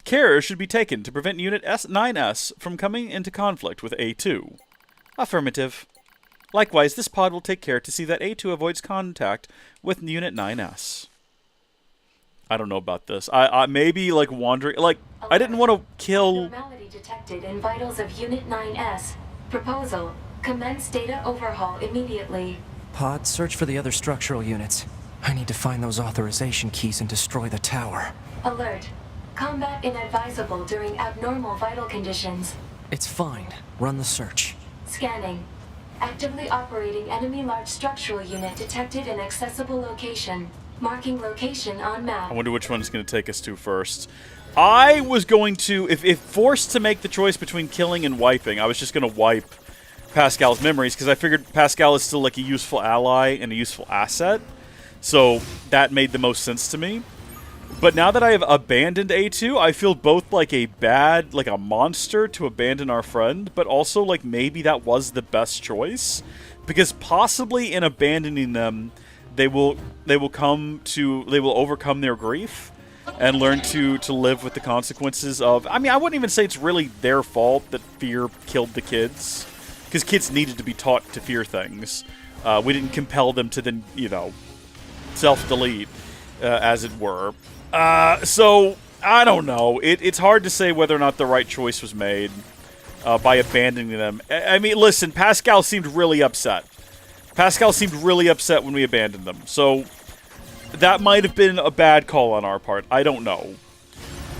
Care should be taken to prevent Unit 9S from coming into conflict with A2. Affirmative. Likewise, this pod will take care to see that A2 avoids contact with Unit 9S. I don't know about this. I maybe, like, wandering... Like, I didn't want to kill... Abnormality detected in vitals of Unit 9S. Proposal. Commence data overhaul immediately. Pod, search for the other structural units. I need to find those authorization keys and destroy the tower. Alert. Combat inadvisable during abnormal vital conditions. It's fine. Run the search. Scanning. Actively operating enemy large structural unit detected in accessible location. Marking location on map. I wonder which one is going to take us to first. I was going to... If forced to make the choice between killing and wiping, I was just going to wipe Pascal's memories, because I figured Pascal is still like a useful ally and a useful asset. So that made the most sense to me. But now that I have abandoned A2, I feel both like a bad, like a monster to abandon our friend, but also like maybe that was the best choice. Because possibly in abandoning them, they will overcome their grief and learn to live with the consequences of... I mean, I wouldn't even say it's really their fault that fear killed the kids. Because kids needed to be taught to fear things. We didn't compel them to then, self-delete, as it were. So, I don't know. It's hard to say whether or not the right choice was made by abandoning them. I mean, listen, Pascal seemed really upset. Pascal seemed really upset when we abandoned them. So, that might have been a bad call on our part. I don't know.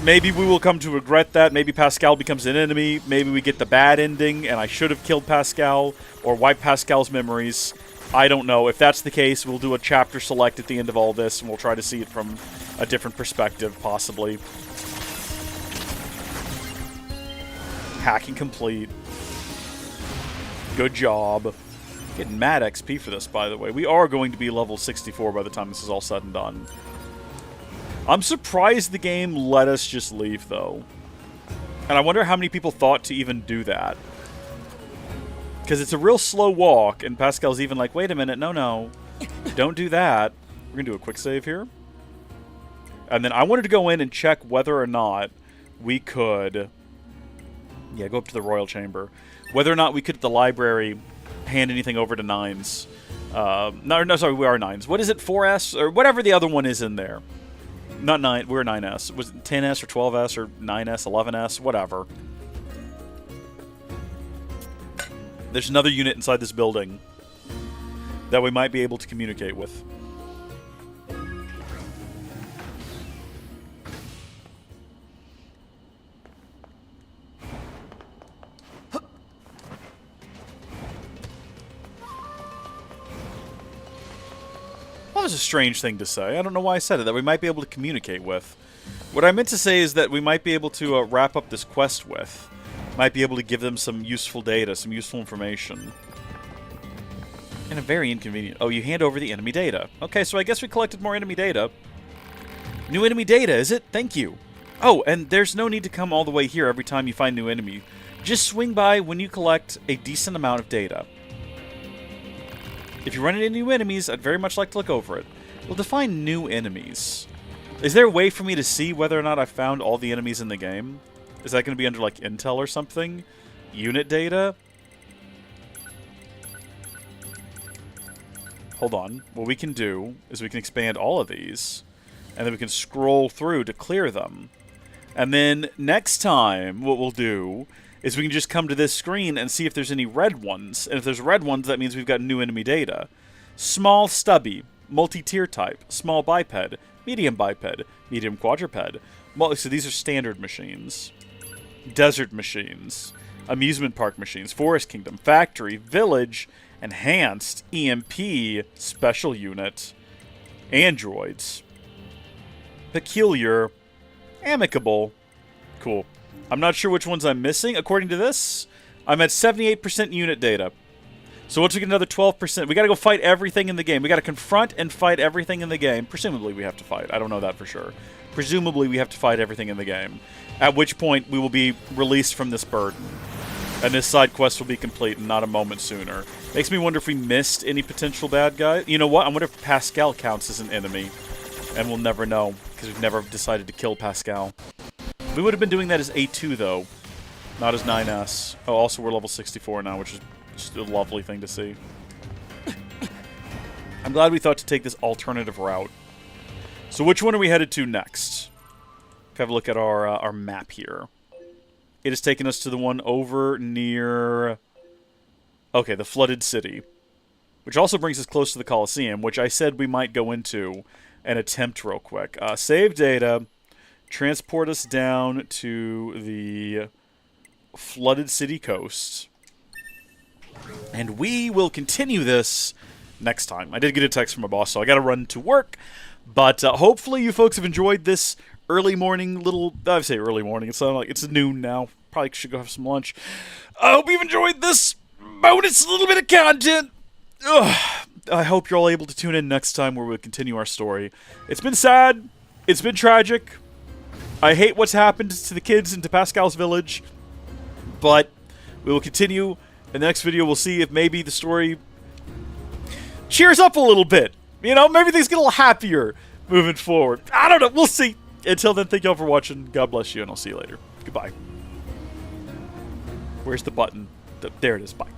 Maybe we will come to regret that. Maybe Pascal becomes an enemy. Maybe we get the bad ending and I should have killed Pascal or wiped Pascal's memories. I don't know. If that's the case, we'll do a chapter select at the end of all this, and we'll try to see it from a different perspective, possibly. Hacking complete. Good job. Getting mad XP for this, by the way. We are going to be level 64 by the time this is all said and done. I'm surprised the game let us just leave, though. And I wonder how many people thought to even do that. Because it's a real slow walk, and Pascal's even like, wait a minute, no. Don't do that. We're going to do a quick save here. And then I wanted to go in and check whether or not we could... Yeah, go up to the Royal Chamber. Whether or not we could, at the library, hand anything over to Nines. No, sorry, we are Nines. What is it, 4S? Or whatever the other one is in there. Not 9, we're 9S. Was it 10S or 12S or 9S, 11S? Whatever. There's another unit inside this building that we might be able to communicate with. That was a strange thing to say. I don't know why I said it. That we might be able to communicate with. What I meant to say is that we might be able to wrap up this quest with. Might be able to give them some useful data, some useful information. And a very inconvenient... Oh, you hand over the enemy data. Okay, so I guess we collected more enemy data. New enemy data, is it? Thank you. Oh, and there's no need to come all the way here every time you find new enemy. Just swing by when you collect a decent amount of data. If you run into new enemies, I'd very much like to look over it. We'll define new enemies. Is there a way for me to see whether or not I found all the enemies in the game? Is that going to be under, like, intel or something? Unit data? Hold on. What we can do is we can expand all of these, and then we can scroll through to clear them. And then next time, what we'll do is we can just come to this screen and see if there's any red ones. And if there's red ones, that means we've got new enemy data. Small stubby, multi-tier type, small biped, medium quadruped. So these are standard machines. Desert machines, amusement park machines, forest kingdom, factory, village, enhanced, EMP, special unit, androids, peculiar, amicable. Cool. I'm not sure which ones I'm missing. According to this, I'm at 78% unit data. So once we get another 12%, we gotta go fight everything in the game. We gotta confront and fight everything in the game. Presumably we have to fight. I don't know that for sure. Presumably we have to fight everything in the game. At which point we will be released from this burden. And this side quest will be complete and not a moment sooner. Makes me wonder if we missed any potential bad guy. You know what? I wonder if Pascal counts as an enemy. And we'll never know, because we've never decided to kill Pascal. We would have been doing that as A2, though. Not as 9S. Oh, also we're level 64 now, which is just a lovely thing to see. I'm glad we thought to take this alternative route. So which one are we headed to next? Have a look at our map here. It has taken us to the one over near... Okay, the flooded city. Which also brings us close to the Colosseum, which I said we might go into and attempt real quick. Save data. Transport us down to the flooded city coast. And we will continue this next time. I did get a text from my boss, so I got to run to work. But hopefully you folks have enjoyed this early morning little... I say early morning. It's not like it's noon now. Probably should go have some lunch. I hope you've enjoyed this bonus little bit of content. Ugh. I hope you're all able to tune in next time where we'll continue our story. It's been sad. It's been tragic. I hate what's happened to the kids and to Pascal's village. But we will continue. In the next video, we'll see if maybe the story cheers up a little bit. You know, maybe things get a little happier moving forward. I don't know. We'll see. Until then, thank y'all for watching. God bless you, and I'll see you later. Goodbye. Where's the button? There it is. Bye.